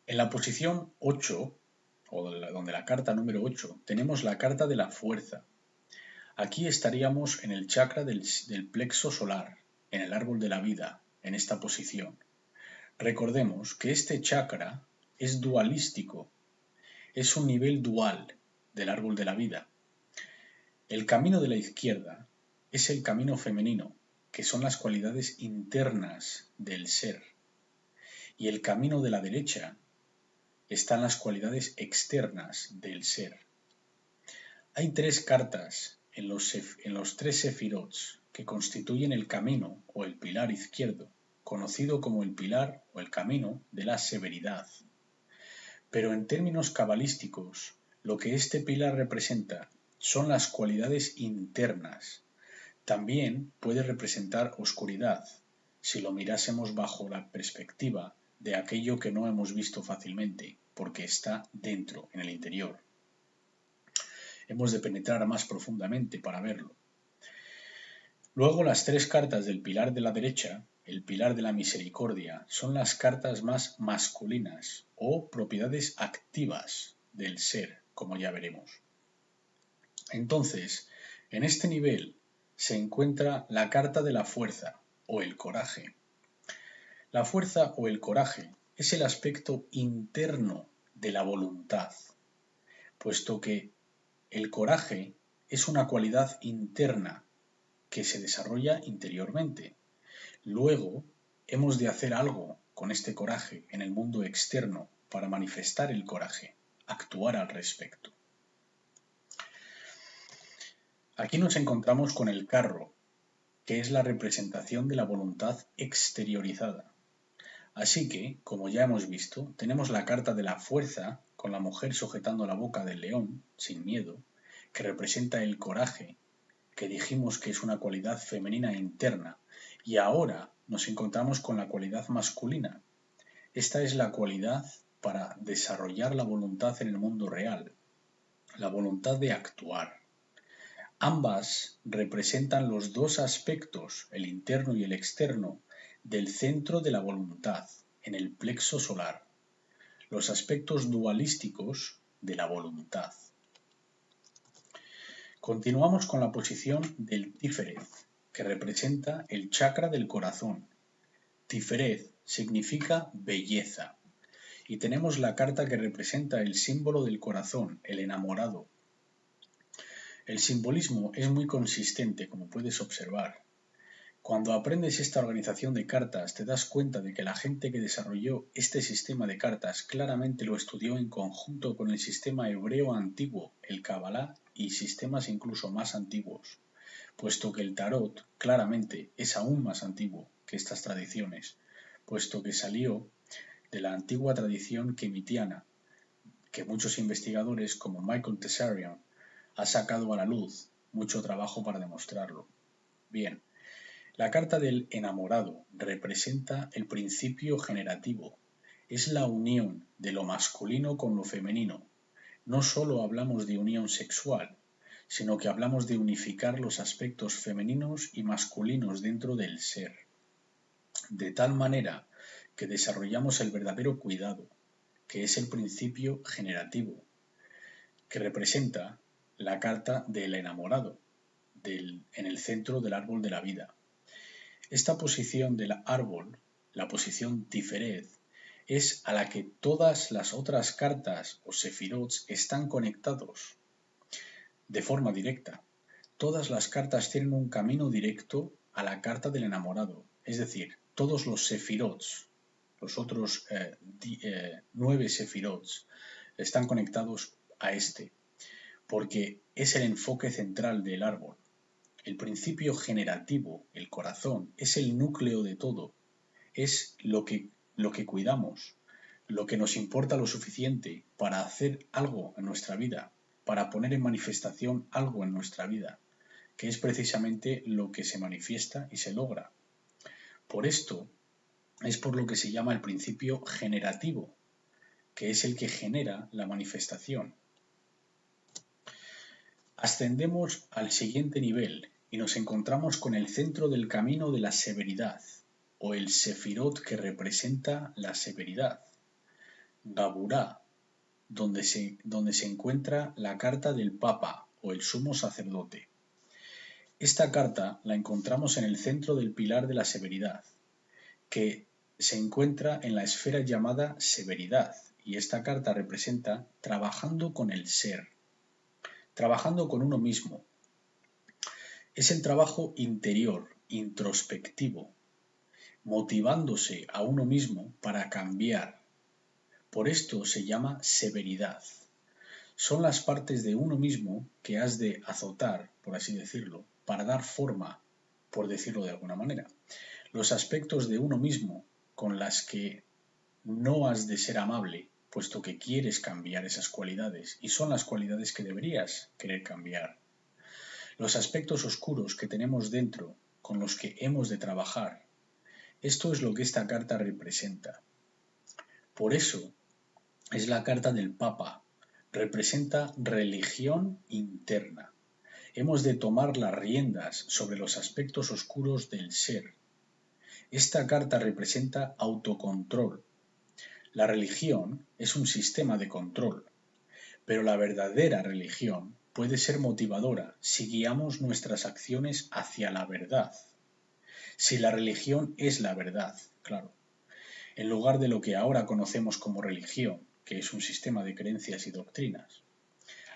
En la posición 8, o donde la carta número 8, tenemos la carta de la fuerza. Aquí estaríamos en el chakra del plexo solar, en el árbol de la vida, en esta posición. Recordemos que este chakra es dualístico, es un nivel dual del árbol de la vida. El camino de la izquierda es el camino femenino, que son las cualidades internas del ser. Y el camino de la derecha están las cualidades externas del ser. Hay 3 cartas en los 3 sefirots que constituyen el camino o el pilar izquierdo, conocido como el pilar o el camino de la severidad. Pero en términos cabalísticos, lo que este pilar representa son las cualidades internas. También puede representar oscuridad, si lo mirásemos bajo la perspectiva de aquello que no hemos visto fácilmente, porque está dentro, en el interior. Hemos de penetrar más profundamente para verlo. Luego, las 3 cartas del pilar de la derecha, el pilar de la misericordia, son las cartas más masculinas o propiedades activas del ser, como ya veremos. Entonces, en este nivel se encuentra la carta de la fuerza o el coraje. La fuerza o el coraje es el aspecto interno de la voluntad, puesto que el coraje es una cualidad interna que se desarrolla interiormente. Luego, hemos de hacer algo con este coraje en el mundo externo para manifestar el coraje, actuar al respecto. Aquí nos encontramos con el carro, que es la representación de la voluntad exteriorizada. Así que, como ya hemos visto, tenemos la carta de la fuerza, con la mujer sujetando la boca del león, sin miedo, que representa el coraje, que dijimos que es una cualidad femenina interna, y ahora nos encontramos con la cualidad masculina. Esta es la cualidad para desarrollar la voluntad en el mundo real, la voluntad de actuar. Ambas representan los 2 aspectos, el interno y el externo, del centro de la voluntad, en el plexo solar, los aspectos dualísticos de la voluntad. Continuamos con la posición del Tiferet, que representa el chakra del corazón. Tiferet significa belleza. Y tenemos la carta que representa el símbolo del corazón, el enamorado. El simbolismo es muy consistente, como puedes observar. Cuando aprendes esta organización de cartas, te das cuenta de que la gente que desarrolló este sistema de cartas claramente lo estudió en conjunto con el sistema hebreo antiguo, el Kabbalah y sistemas incluso más antiguos, puesto que el tarot claramente es aún más antiguo que estas tradiciones, puesto que salió de la antigua tradición kemitiana, que muchos investigadores como Michael Tessarian ha sacado a la luz, mucho trabajo para demostrarlo. Bien, la carta del enamorado representa el principio generativo, es la unión de lo masculino con lo femenino. No solo hablamos de unión sexual, sino que hablamos de unificar los aspectos femeninos y masculinos dentro del ser, de tal manera que desarrollamos el verdadero cuidado, que es el principio generativo, que representa la carta del enamorado, en el centro del árbol de la vida. Esta posición del árbol, la posición Tiferet, es a la que todas las otras cartas o sefirots están conectados de forma directa. Todas las cartas tienen un camino directo a la carta del enamorado, es decir, todos los sefirots, los otros 9 sefirots, están conectados a este, porque es el enfoque central del árbol. El principio generativo, el corazón, es el núcleo de todo, es lo que cuidamos, lo que nos importa lo suficiente para hacer algo en nuestra vida, para poner en manifestación algo en nuestra vida, que es precisamente lo que se manifiesta y se logra. Por esto es por lo que se llama el principio generativo, que es el que genera la manifestación. Ascendemos al siguiente nivel y nos encontramos con el centro del camino de la severidad, o el sefirot que representa la severidad, Gaburá, donde se encuentra la carta del Papa o el sumo sacerdote. Esta carta la encontramos en el centro del pilar de la severidad, que se encuentra en la esfera llamada severidad, y esta carta representa trabajando con el ser, trabajando con uno mismo. Es el trabajo interior, introspectivo, motivándose a uno mismo para cambiar. Por esto se llama severidad. Son las partes de uno mismo que has de azotar, por así decirlo, para dar forma, por decirlo de alguna manera. Los aspectos de uno mismo con las que no has de ser amable, puesto que quieres cambiar esas cualidades, y son las cualidades que deberías querer cambiar. Los aspectos oscuros que tenemos dentro, con los que hemos de trabajar. Esto es lo que esta carta representa. Por eso es la carta del Papa. Representa religión interna. Hemos de tomar las riendas sobre los aspectos oscuros del ser. Esta carta representa autocontrol. La religión es un sistema de control, pero la verdadera religión puede ser motivadora si guiamos nuestras acciones hacia la verdad. Si la religión es la verdad, claro, en lugar de lo que ahora conocemos como religión, que es un sistema de creencias y doctrinas.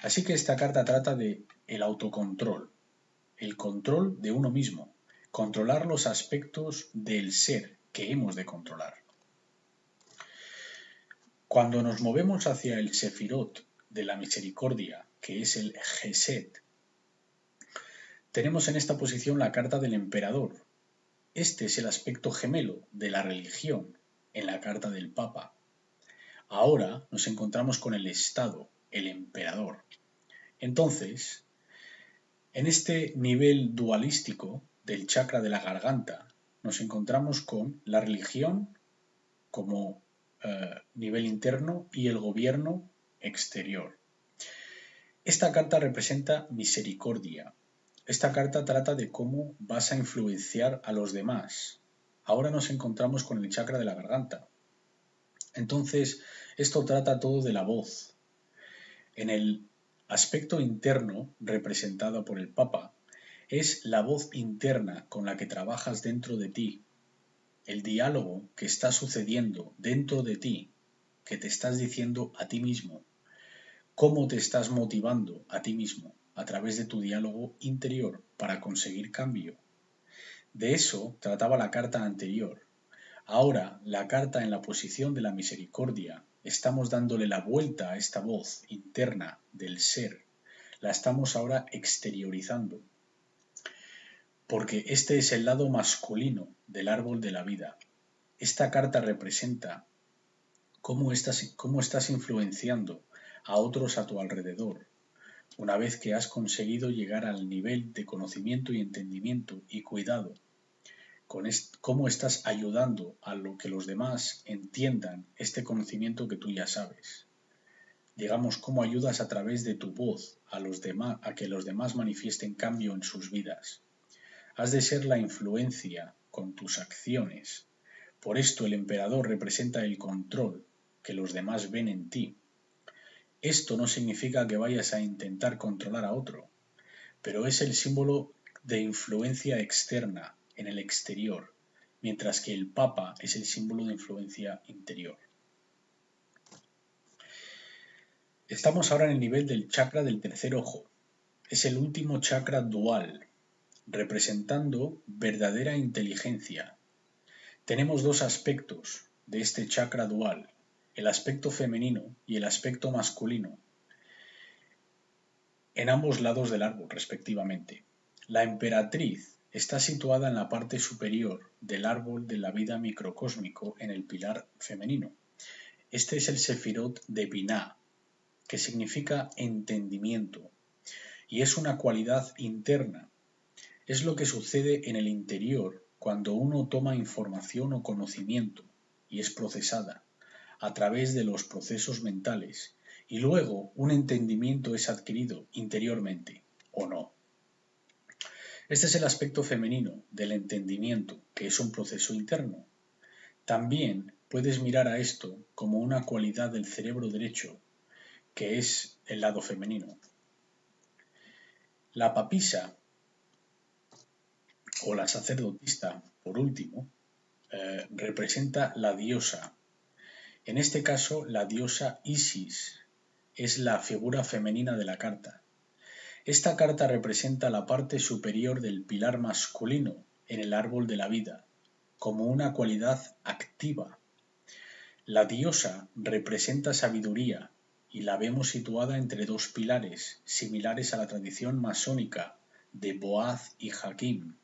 Así que esta carta trata de el autocontrol, el control de uno mismo, controlar los aspectos del ser que hemos de controlar. Cuando nos movemos hacia el Sefirot de la misericordia, que es el Gesed, tenemos en esta posición la carta del emperador. Este es el aspecto gemelo de la religión en la carta del Papa. Ahora nos encontramos con el Estado, el emperador. Entonces, en este nivel dualístico del chakra de la garganta, nos encontramos con la religión como nivel interno y el gobierno exterior. Esta carta representa misericordia. Esta carta trata de cómo vas a influenciar a los demás. Ahora nos encontramos con el chakra de la garganta. Entonces, esto trata todo de la voz. En el aspecto interno, representado por el Papa, es la voz interna con la que trabajas dentro de ti, el diálogo que está sucediendo dentro de ti, que te estás diciendo a ti mismo, cómo te estás motivando a ti mismo a través de tu diálogo interior para conseguir cambio. De eso trataba la carta anterior. Ahora, la carta en la posición de la misericordia, estamos dándole la vuelta a esta voz interna del ser. La estamos ahora exteriorizando. Porque este es el lado masculino del árbol de la vida. Esta carta representa cómo estás influenciando a otros a tu alrededor, una vez que has conseguido llegar al nivel de conocimiento y entendimiento y cuidado, cómo estás ayudando a lo que los demás entiendan este conocimiento que tú ya sabes. Digamos, cómo ayudas a través de tu voz a los demás, a que los demás manifiesten cambio en sus vidas. Has de ser la influencia con tus acciones. Por esto el emperador representa el control que los demás ven en ti. Esto no significa que vayas a intentar controlar a otro, pero es el símbolo de influencia externa en el exterior, mientras que el Papa es el símbolo de influencia interior. Estamos ahora en el nivel del chakra del tercer ojo. Es el último chakra dual, representando verdadera inteligencia. Tenemos dos aspectos de este chakra dual, el aspecto femenino y el aspecto masculino, en ambos lados del árbol, respectivamente. La emperatriz está situada en la parte superior del árbol de la vida microcósmico en el pilar femenino. Este es el Sefirot de Binah, que significa entendimiento, y es una cualidad interna. Es lo que sucede en el interior cuando uno toma información o conocimiento y es procesada a través de los procesos mentales y luego un entendimiento es adquirido interiormente o no. Este es el aspecto femenino del entendimiento, que es un proceso interno. También puedes mirar a esto como una cualidad del cerebro derecho, que es el lado femenino. La papisa o la sacerdotisa, por último, representa la diosa. En este caso, la diosa Isis es la figura femenina de la carta. Esta carta representa la parte superior del pilar masculino en el árbol de la vida, como una cualidad activa. La diosa representa sabiduría y la vemos situada entre dos pilares, similares a la tradición masónica de Boaz y Jaquín.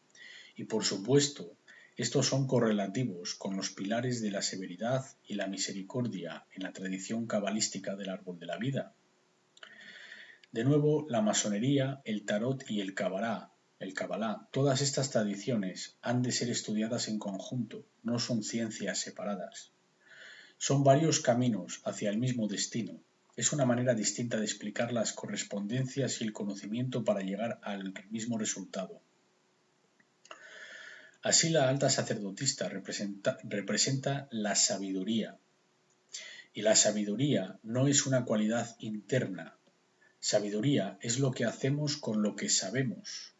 Y por supuesto, estos son correlativos con los pilares de la severidad y la misericordia en la tradición cabalística del árbol de la vida. De nuevo, la masonería, el tarot y el Kabbalah, todas estas tradiciones han de ser estudiadas en conjunto, no son ciencias separadas. Son varios caminos hacia el mismo destino. Es una manera distinta de explicar las correspondencias y el conocimiento para llegar al mismo resultado. Así, la alta sacerdotisa representa la sabiduría. Y la sabiduría no es una cualidad interna. Sabiduría es lo que hacemos con lo que sabemos.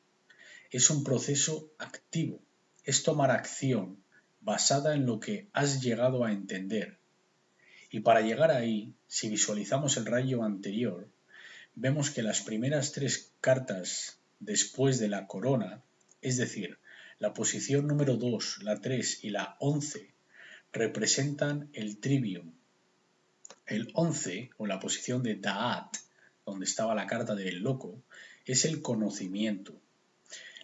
Es un proceso activo. Es tomar acción basada en lo que has llegado a entender. Y para llegar ahí, si visualizamos el rayo anterior, vemos que las primeras 3 cartas después de la corona, es decir, la posición número 2, la 3 y la 11, representan el trivium. El 11, o la posición de Da'at, donde estaba la carta del loco, es el conocimiento.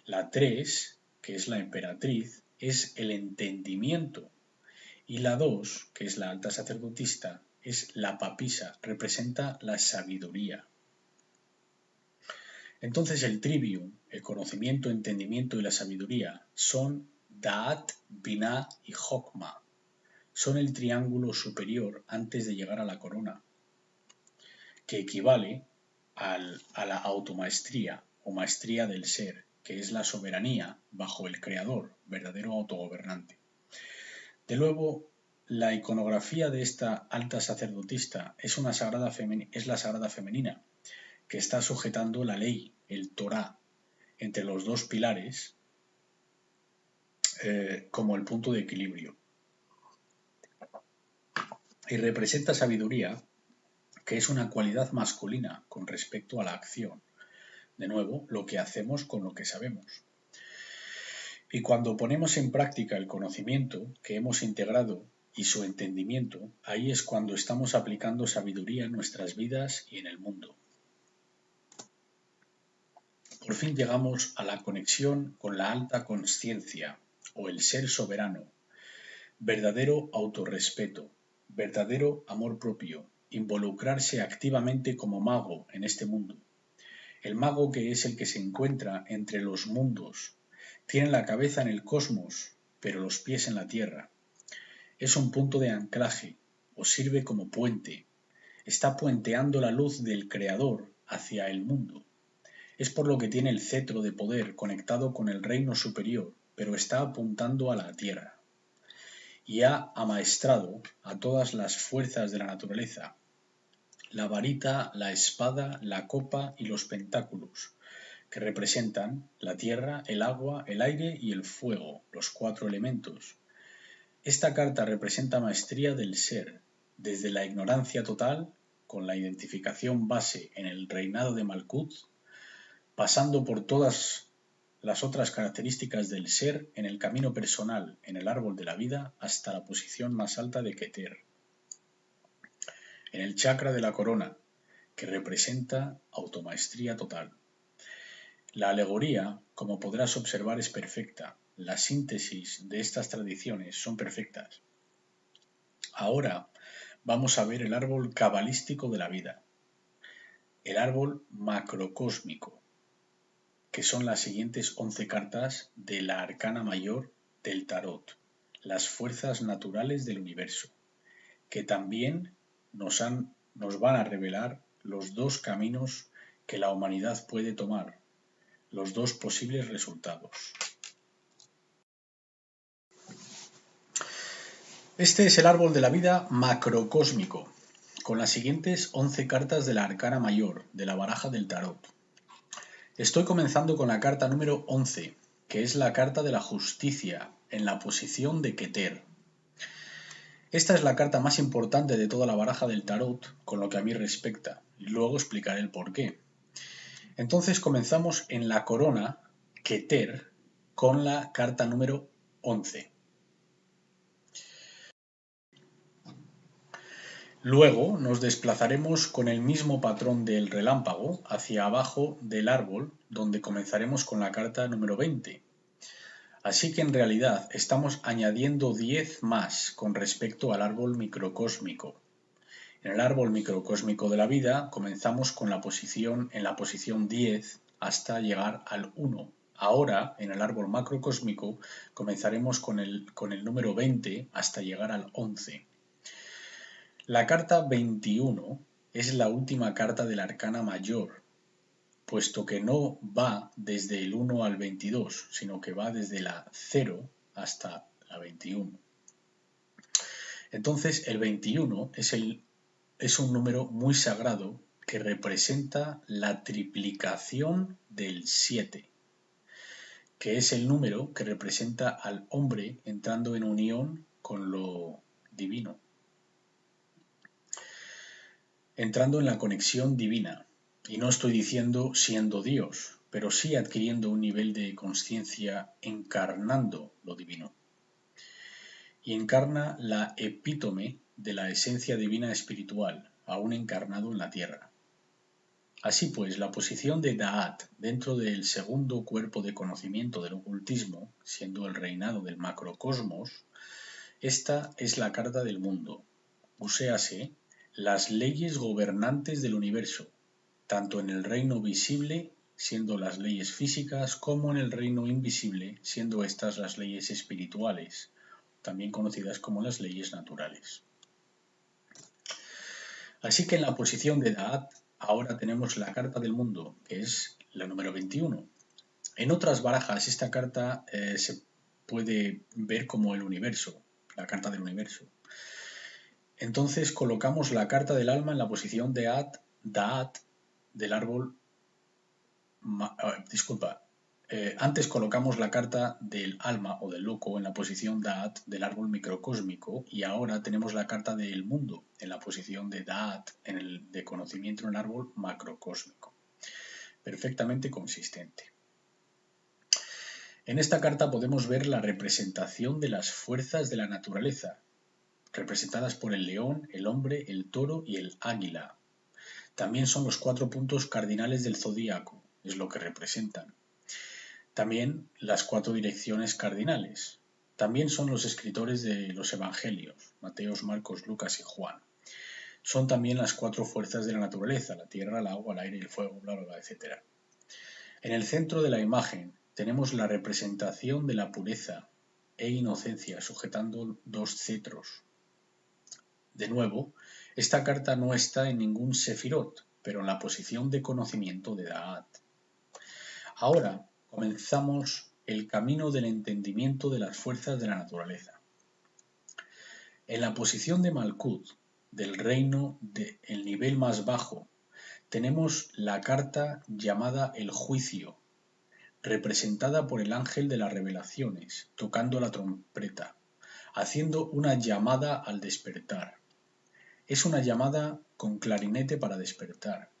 La 3, que es la emperatriz, es el entendimiento. Y la 2, que es la alta sacerdotisa, es la papisa, representa la sabiduría. Entonces el trivium, el conocimiento, entendimiento y la sabiduría son Da'at, Binah y Jokma. Son el triángulo superior antes de llegar a la corona, que equivale a la automaestría o maestría del ser, que es la soberanía bajo el creador, verdadero autogobernante. De nuevo, la iconografía de esta alta sacerdotisa es la sagrada femenina, que está sujetando la ley, el Torá, entre los dos pilares como el punto de equilibrio. Y representa sabiduría, que es una cualidad masculina con respecto a la acción. De nuevo, lo que hacemos con lo que sabemos. Y cuando ponemos en práctica el conocimiento que hemos integrado y su entendimiento, ahí es cuando estamos aplicando sabiduría en nuestras vidas y en el mundo. Por fin llegamos a la conexión con la alta consciencia o el ser soberano, verdadero autorrespeto, verdadero amor propio, involucrarse activamente como mago en este mundo. El mago, que es el que se encuentra entre los mundos, tiene la cabeza en el cosmos, pero los pies en la tierra. Es un punto de anclaje, o sirve como puente. Está puenteando la luz del Creador hacia el mundo. Es por lo que tiene el cetro de poder conectado con el reino superior, pero está apuntando a la tierra. Y ha amaestrado a todas las fuerzas de la naturaleza, la varita, la espada, la copa y los pentáculos, que representan la tierra, el agua, el aire y el fuego, los 4 elementos. Esta carta representa maestría del ser, desde la ignorancia total, con la identificación base en el reinado de Malkuth, pasando por todas las otras características del ser en el camino personal, en el árbol de la vida, hasta la posición más alta de Keter. En el chakra de la corona, que representa automaestría total. La alegoría, como podrás observar, es perfecta. La síntesis de estas tradiciones son perfectas. Ahora vamos a ver el árbol cabalístico de la vida, el árbol macrocósmico, que son las siguientes 11 cartas de la arcana mayor del tarot, las fuerzas naturales del universo, que también nos van a revelar los 2 caminos que la humanidad puede tomar, los 2 posibles resultados. Este es el árbol de la vida macrocósmico, con las siguientes 11 cartas de la Arcana Mayor, de la baraja del Tarot. Estoy comenzando con la carta número 11, que es la carta de la justicia, en la posición de Keter. Esta es la carta más importante de toda la baraja del Tarot, con lo que a mí respecta, y luego explicaré el porqué. Entonces comenzamos en la corona, Keter, con la carta número 11. Luego nos desplazaremos con el mismo patrón del relámpago hacia abajo del árbol, donde comenzaremos con la carta número 20. Así que en realidad estamos añadiendo 10 más con respecto al árbol microcósmico. En el árbol microcósmico de la vida comenzamos con la posición 10 hasta llegar al 1. Ahora, en el árbol macrocósmico, comenzaremos con el número 20 hasta llegar al 11. La carta 21 es la última carta de la Arcana Mayor, puesto que no va desde el 1 al 22, sino que va desde la 0 hasta la 21. Entonces, el 21 es un número muy sagrado que representa la triplicación del 7, que es el número que representa al hombre entrando en unión con lo divino, entrando en la conexión divina. Y no estoy diciendo siendo Dios, pero sí adquiriendo un nivel de conciencia encarnando lo divino. Y encarna la epítome de la esencia divina espiritual, aún encarnado en la tierra. Así pues, la posición de Da'at dentro del segundo cuerpo de conocimiento del ocultismo, siendo el reinado del macrocosmos, esta es la carta del mundo, uséase las leyes gobernantes del universo, tanto en el reino visible, siendo las leyes físicas, como en el reino invisible, siendo estas las leyes espirituales, también conocidas como las leyes naturales. Así que en la posición de Da'at ahora tenemos la carta del mundo, que es la número 21. En otras barajas esta carta se puede ver como el universo, la carta del universo. Entonces colocamos la carta del alma en la posición de Da'at del árbol. Antes colocamos la carta del alma o del loco en la posición Da'at del árbol microcósmico y ahora tenemos la carta del mundo en la posición de Da'at de conocimiento en el árbol macrocósmico. Perfectamente consistente. En esta carta podemos ver la representación de las fuerzas de la naturaleza, representadas por el león, el hombre, el toro y el águila. También son los 4 puntos cardinales del zodíaco, es lo que representan. También las 4 direcciones cardinales. También son los escritores de los evangelios, Mateo, Marcos, Lucas y Juan. Son también las 4 fuerzas de la naturaleza, la tierra, el agua, el aire, el fuego, bla, bla, bla, etc. En el centro de la imagen tenemos la representación de la pureza e inocencia sujetando 2 cetros. De nuevo, esta carta no está en ningún sefirot, pero en la posición de conocimiento de Da'at. Ahora comenzamos el camino del entendimiento de las fuerzas de la naturaleza. En la posición de Malkut, del reino del nivel más bajo, tenemos la carta llamada el juicio, representada por el ángel de las revelaciones, tocando la trompeta, haciendo una llamada al despertar. Es una llamada con clarinete para despertar.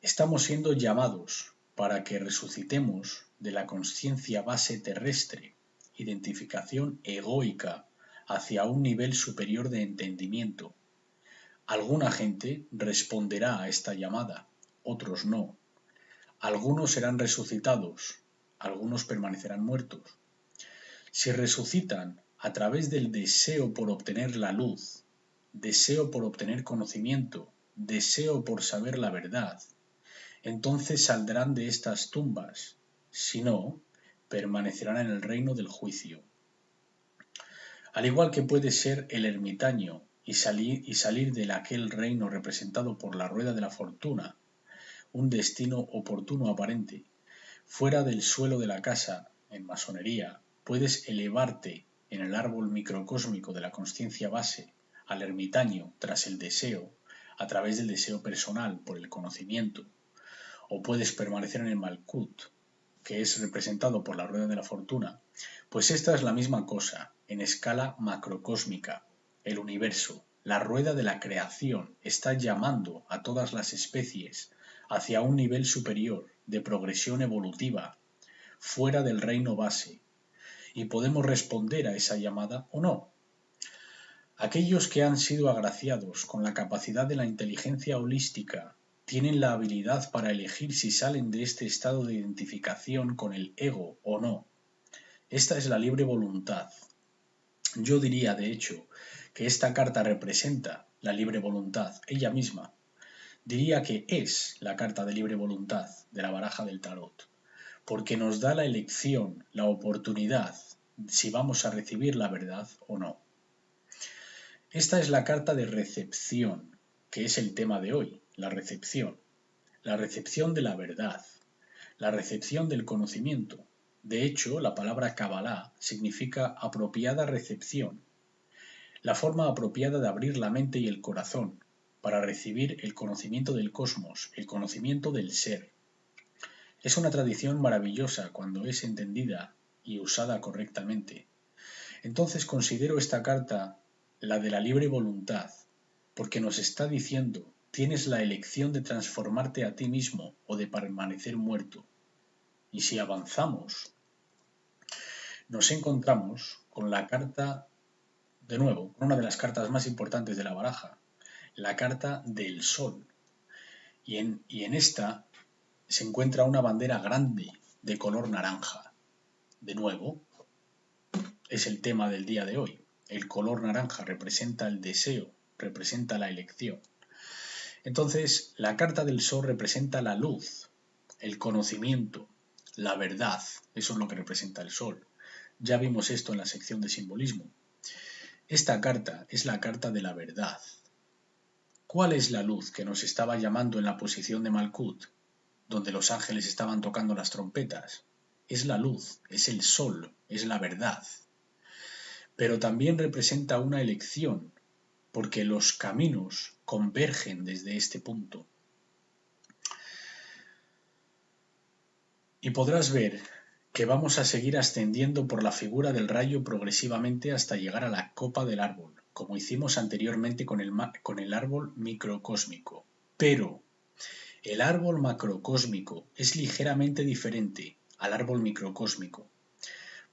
Estamos siendo llamados para que resucitemos de la consciencia base terrestre, identificación egoica, hacia un nivel superior de entendimiento. Alguna gente responderá a esta llamada, otros no. Algunos serán resucitados, algunos permanecerán muertos. Si resucitan a través del deseo por obtener la luz, deseo por obtener conocimiento, deseo por saber la verdad, entonces saldrán de estas tumbas, si no, permanecerán en el reino del juicio. Al igual que puede ser el ermitaño y salir de aquel reino representado por la rueda de la fortuna, un destino oportuno aparente, fuera del suelo de la casa, en masonería, puedes elevarte en el árbol microcósmico de la consciencia base al ermitaño tras el deseo, a través del deseo personal por el conocimiento, o puedes permanecer en el Malkut, que es representado por la rueda de la fortuna, pues esta es la misma cosa, en escala macrocósmica. El universo, la rueda de la creación, está llamando a todas las especies hacia un nivel superior de progresión evolutiva, fuera del reino base, y podemos responder a esa llamada o no. Aquellos que han sido agraciados con la capacidad de la inteligencia holística tienen la habilidad para elegir si salen de este estado de identificación con el ego o no. Esta es la libre voluntad. Yo diría, de hecho, que esta carta representa la libre voluntad, ella misma. Diría que es la carta de libre voluntad de la baraja del tarot, porque nos da la elección, la oportunidad, si vamos a recibir la verdad o no. Esta es la carta de recepción, que es el tema de hoy, la recepción de la verdad, la recepción del conocimiento. De hecho, la palabra Kabbalah significa apropiada recepción, la forma apropiada de abrir la mente y el corazón para recibir el conocimiento del cosmos, el conocimiento del ser. Es una tradición maravillosa cuando es entendida y usada correctamente. Entonces considero esta carta la de la libre voluntad, porque nos está diciendo, tienes la elección de transformarte a ti mismo o de permanecer muerto. Y si avanzamos, nos encontramos con la carta, de nuevo, con una de las cartas más importantes de la baraja, la carta del sol. Y en esta se encuentra una bandera grande de color naranja. De nuevo, es el tema del día de hoy. El color naranja representa el deseo, representa la elección. Entonces, la carta del sol representa la luz, el conocimiento, la verdad. Eso es lo que representa el sol. Ya vimos esto en la sección de simbolismo. Esta carta es la carta de la verdad. ¿Cuál es la luz que nos estaba llamando en la posición de Malkut, donde los ángeles estaban tocando las trompetas? Es la luz, es el sol, es la verdad. Pero también representa una elección, porque los caminos convergen desde este punto. Y podrás ver que vamos a seguir ascendiendo por la figura del rayo progresivamente hasta llegar a la copa del árbol, como hicimos anteriormente con el árbol microcósmico. Pero el árbol macrocósmico es ligeramente diferente al árbol microcósmico,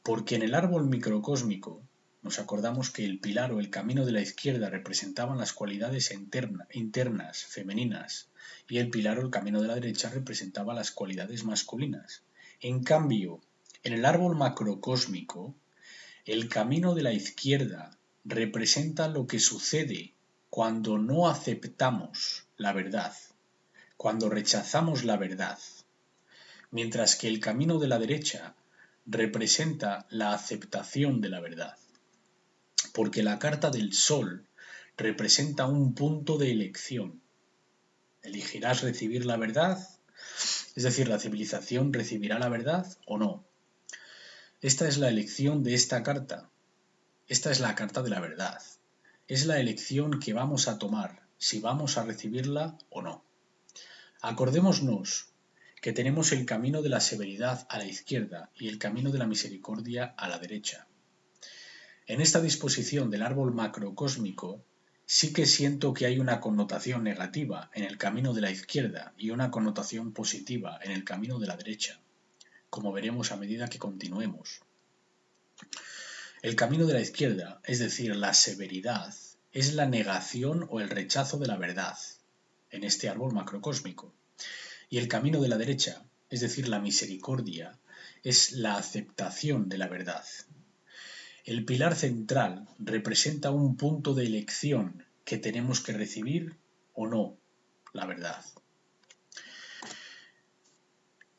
porque en el árbol microcósmico nos acordamos que el pilar o el camino de la izquierda representaban las cualidades internas, femeninas, y el pilar o el camino de la derecha representaba las cualidades masculinas. En cambio, en el árbol macrocósmico, el camino de la izquierda representa lo que sucede cuando no aceptamos la verdad, cuando rechazamos la verdad, mientras que el camino de la derecha representa la aceptación de la verdad, porque la carta del sol representa un punto de elección. ¿Elegirás recibir la verdad? Es decir, ¿la civilización recibirá la verdad o no? Esta es la elección de esta carta. Esta es la carta de la verdad. Es la elección que vamos a tomar, si vamos a recibirla o no. Acordémonos que tenemos el camino de la severidad a la izquierda y el camino de la misericordia a la derecha. En esta disposición del árbol macrocósmico, sí que siento que hay una connotación negativa en el camino de la izquierda y una connotación positiva en el camino de la derecha, como veremos a medida que continuemos. El camino de la izquierda, es decir, la severidad, es la negación o el rechazo de la verdad en este árbol macrocósmico. Y el camino de la derecha, es decir, la misericordia, es la aceptación de la verdad. El pilar central representa un punto de elección que tenemos que recibir o no la verdad.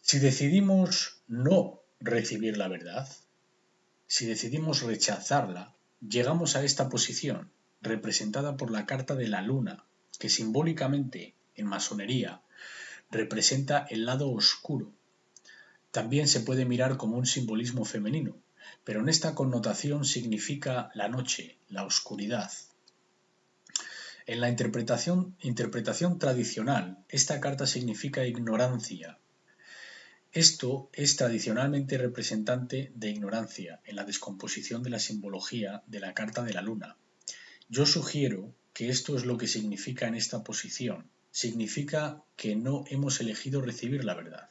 Si decidimos no recibir la verdad, si decidimos rechazarla, llegamos a esta posición, representada por la carta de la luna, que simbólicamente, en masonería, representa el lado oscuro. También se puede mirar como un simbolismo femenino, pero en esta connotación significa la noche, la oscuridad. En la interpretación tradicional, esta carta significa ignorancia. Esto es tradicionalmente representante de ignorancia en la descomposición de la simbología de la carta de la luna. Yo sugiero que esto es lo que significa en esta posición. Significa que no hemos elegido recibir la verdad.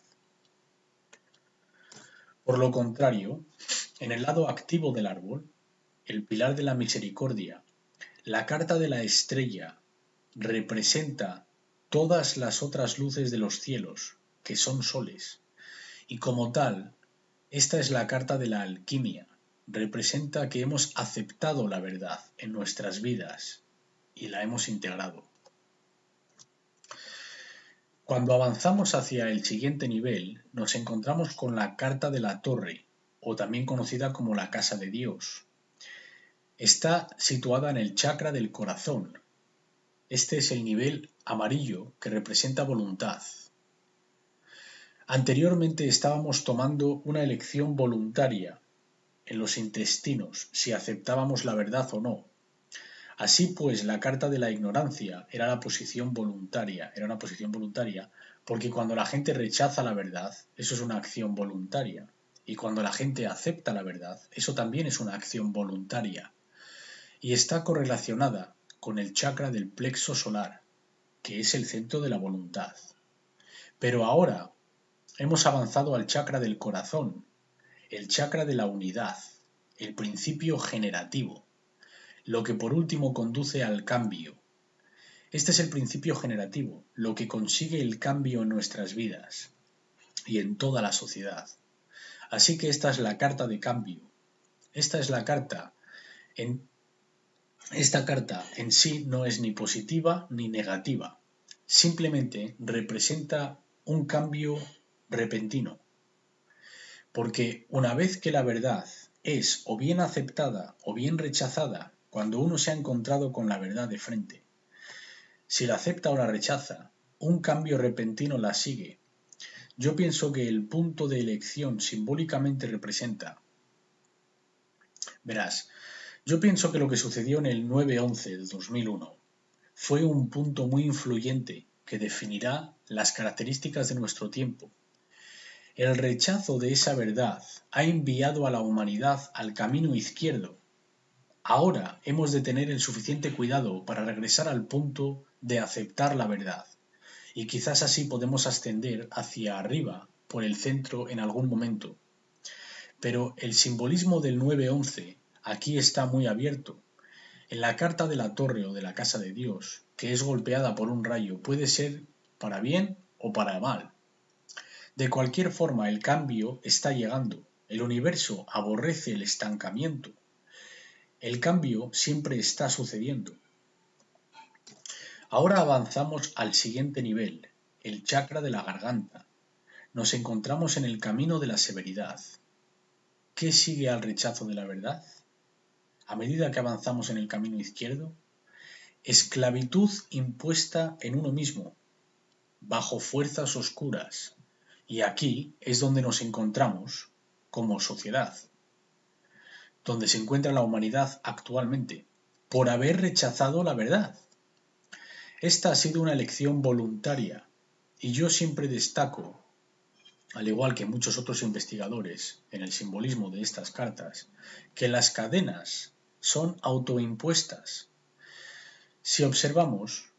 Por lo contrario, en el lado activo del árbol, el pilar de la misericordia, la carta de la estrella representa todas las otras luces de los cielos, que son soles, y como tal, esta es la carta de la alquimia, representa que hemos aceptado la verdad en nuestras vidas y la hemos integrado. Cuando avanzamos hacia el siguiente nivel, nos encontramos con la carta de la torre, o también conocida como la casa de Dios. Está situada en el chakra del corazón. Este es el nivel amarillo que representa voluntad. Anteriormente estábamos tomando una elección voluntaria en los intestinos, si aceptábamos la verdad o no. Así pues, la carta de la ignorancia era una posición voluntaria, porque cuando la gente rechaza la verdad, eso es una acción voluntaria. Y cuando la gente acepta la verdad, eso también es una acción voluntaria. Y está correlacionada con el chakra del plexo solar, que es el centro de la voluntad. Pero ahora hemos avanzado al chakra del corazón, el chakra de la unidad, el principio generativo, lo que por último conduce al cambio. Este es el principio generativo, lo que consigue el cambio en nuestras vidas y en toda la sociedad. Así que esta es la carta de cambio. Esta carta en sí no es ni positiva ni negativa, simplemente representa un cambio repentino. Porque una vez que la verdad es o bien aceptada o bien rechazada, cuando uno se ha encontrado con la verdad de frente, si la acepta o la rechaza, un cambio repentino la sigue. Yo pienso que el punto de elección simbólicamente representa. Verás, yo pienso que lo que sucedió en el 9/11 de 2001 fue un punto muy influyente que definirá las características de nuestro tiempo. El rechazo de esa verdad ha enviado a la humanidad al camino izquierdo. Ahora hemos de tener el suficiente cuidado para regresar al punto de aceptar la verdad, y quizás así podemos ascender hacia arriba por el centro en algún momento. Pero el simbolismo del 9/11 aquí está muy abierto. En la carta de la torre o de la casa de Dios, que es golpeada por un rayo, puede ser para bien o para mal. De cualquier forma, el cambio está llegando. El universo aborrece el estancamiento. El cambio siempre está sucediendo. Ahora avanzamos al siguiente nivel, el chakra de la garganta. Nos encontramos en el camino de la severidad. ¿Qué sigue al rechazo de la verdad? A medida que avanzamos en el camino izquierdo, esclavitud impuesta en uno mismo, bajo fuerzas oscuras. Y aquí es donde nos encontramos como sociedad, donde se encuentra la humanidad actualmente, por haber rechazado la verdad. Esta ha sido una elección voluntaria, y yo siempre destaco, al igual que muchos otros investigadores, en el simbolismo de estas cartas, que las cadenas son autoimpuestas. Si observamos,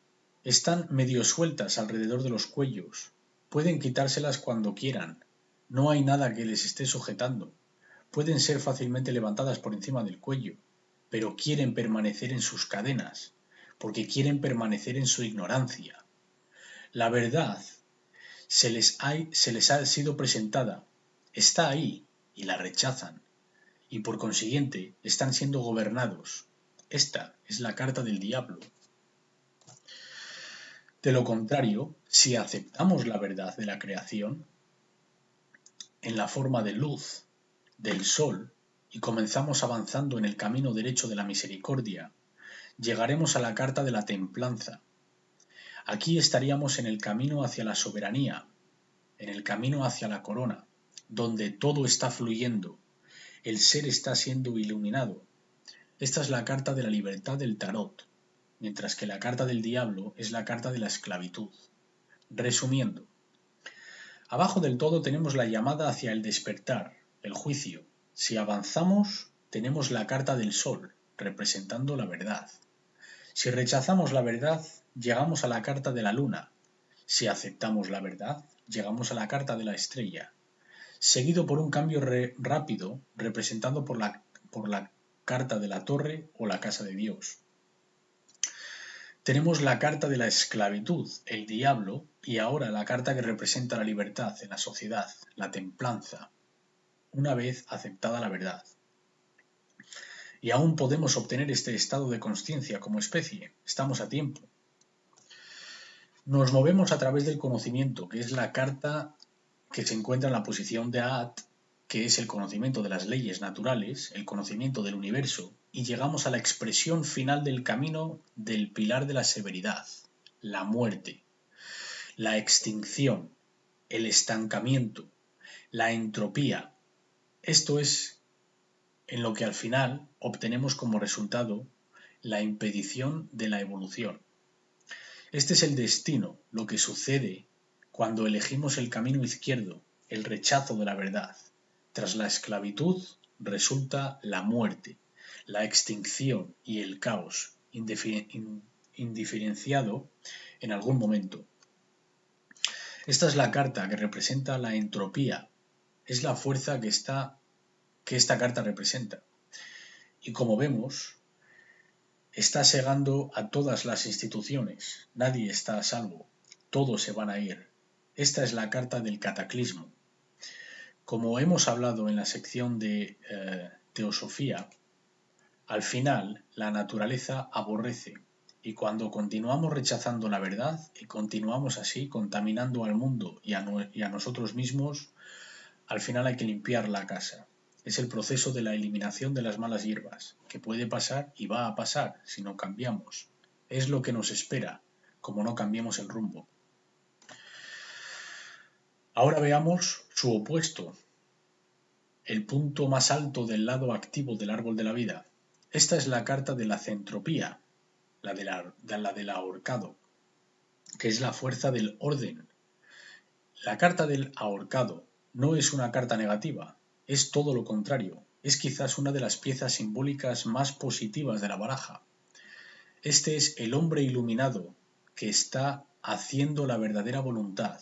están medio sueltas alrededor de los cuellos, pueden quitárselas cuando quieran, no hay nada que les esté sujetando, pueden ser fácilmente levantadas por encima del cuello, pero quieren permanecer en sus cadenas, porque quieren permanecer en su ignorancia. La verdad se les ha sido presentada, está ahí y la rechazan, y por consiguiente están siendo gobernados. Esta es la carta del diablo. De lo contrario, si aceptamos la verdad de la creación, en la forma de luz, del sol, y comenzamos avanzando en el camino derecho de la misericordia, llegaremos a la carta de la templanza. Aquí estaríamos en el camino hacia la soberanía, en el camino hacia la corona, donde todo está fluyendo, el ser está siendo iluminado. Esta es la carta de la libertad del tarot. mientras que la carta del diablo es la carta de la esclavitud. Resumiendo, abajo del todo tenemos la llamada hacia el despertar, el juicio. Si avanzamos, tenemos la carta del sol, representando la verdad. Si rechazamos la verdad, llegamos a la carta de la luna. Si aceptamos la verdad, llegamos a la carta de la estrella, seguido por un cambio rápido representado por la carta de la torre o la casa de Dios. Tenemos la carta de la esclavitud, el diablo, y ahora la carta que representa la libertad en la sociedad, la templanza, una vez aceptada la verdad. Y aún podemos obtener este estado de consciencia como especie, estamos a tiempo. Nos movemos a través del conocimiento, que es la carta que se encuentra en la posición de Aat, que es el conocimiento de las leyes naturales, el conocimiento del universo, y llegamos a la expresión final del camino del pilar de la severidad, la muerte, la extinción, el estancamiento, la entropía. Esto es en lo que al final obtenemos como resultado la impedición de la evolución. Este es el destino, lo que sucede cuando elegimos el camino izquierdo, el rechazo de la verdad. Tras la esclavitud resulta la muerte, la extinción y el caos, indiferenciado en algún momento. Esta es la carta que representa la entropía, es la fuerza que esta carta representa. Y como vemos, está segando a todas las instituciones, nadie está a salvo, todos se van a ir. Esta es la carta del cataclismo. Como hemos hablado en la sección de teosofía, al final la naturaleza aborrece y cuando continuamos rechazando la verdad y continuamos así contaminando al mundo y a nosotros mismos, al final hay que limpiar la casa. Es el proceso de la eliminación de las malas hierbas, que puede pasar y va a pasar si no cambiamos. Es lo que nos espera, como no cambiemos el rumbo. Ahora veamos su opuesto, el punto más alto del lado activo del árbol de la vida. Esta es la carta de la centropía, la del ahorcado, que es la fuerza del orden. La carta del ahorcado no es una carta negativa, es todo lo contrario, es quizás una de las piezas simbólicas más positivas de la baraja. Este es el hombre iluminado que está haciendo la verdadera voluntad.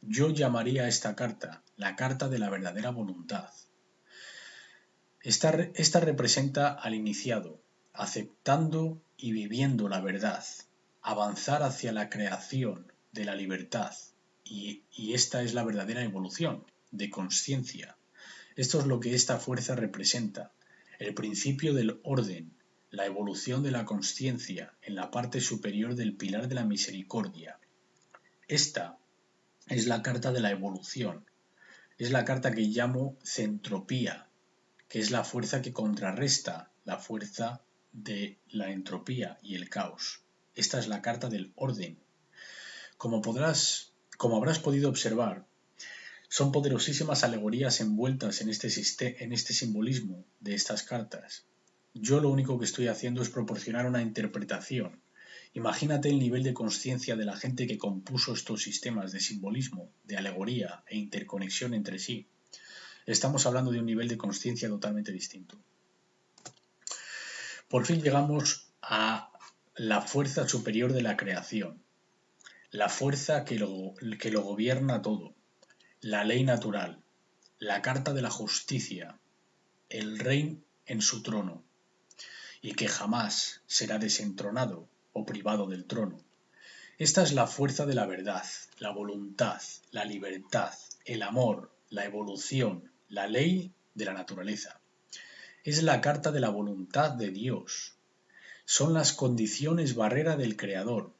Yo llamaría a esta carta la carta de la verdadera voluntad. Esta representa al iniciado, aceptando y viviendo la verdad, avanzar hacia la creación de la libertad, y esta es la verdadera evolución de consciencia. Esto es lo que esta fuerza representa, el principio del orden, la evolución de la consciencia en la parte superior del pilar de la misericordia. Esta es la carta de la evolución, es la carta que llamo centropía, que es la fuerza que contrarresta la fuerza de la entropía y el caos. Esta es la carta del orden. Como habrás podido observar, son poderosísimas alegorías envueltas en este simbolismo de estas cartas. Yo lo único que estoy haciendo es proporcionar una interpretación. Imagínate el nivel de consciencia de la gente que compuso estos sistemas de simbolismo, de alegoría e interconexión entre sí. Estamos hablando de un nivel de consciencia totalmente distinto. Por fin llegamos a la fuerza superior de la creación, la fuerza que lo gobierna todo, la ley natural, la carta de la justicia, el rey en su trono, y que jamás será desentronado o privado del trono. Esta es la fuerza de la verdad, la voluntad, la libertad, el amor, la evolución, la ley de la naturaleza. Es la carta de la voluntad de Dios. Son las condiciones barrera del Creador.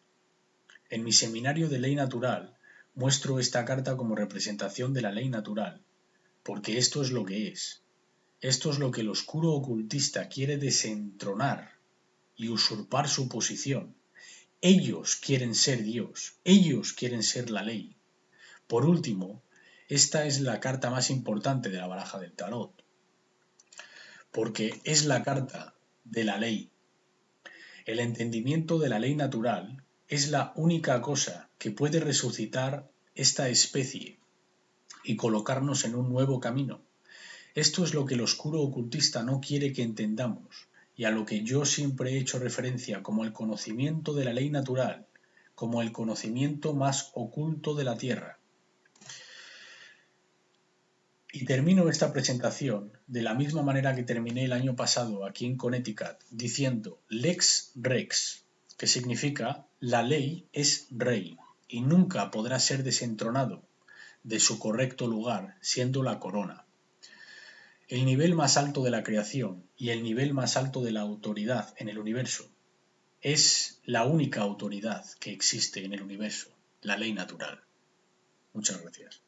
En mi seminario de ley natural muestro esta carta como representación de la ley natural, porque esto es lo que es. Esto es lo que el oscuro ocultista quiere desentronar y usurpar su posición. Ellos quieren ser Dios, ellos quieren ser la ley. Por último, esta es la carta más importante de la baraja del tarot, porque es la carta de la ley. El entendimiento de la ley natural es la única cosa que puede resucitar esta especie y colocarnos en un nuevo camino. Esto es lo que el oscuro ocultista no quiere que entendamos, y a lo que yo siempre he hecho referencia como el conocimiento de la ley natural, como el conocimiento más oculto de la Tierra. Y termino esta presentación de la misma manera que terminé el año pasado aquí en Connecticut, diciendo Lex Rex, que significa la ley es rey y nunca podrá ser desentronado de su correcto lugar, siendo la corona. El nivel más alto de la creación y el nivel más alto de la autoridad en el universo es la única autoridad que existe en el universo, la ley natural. Muchas gracias.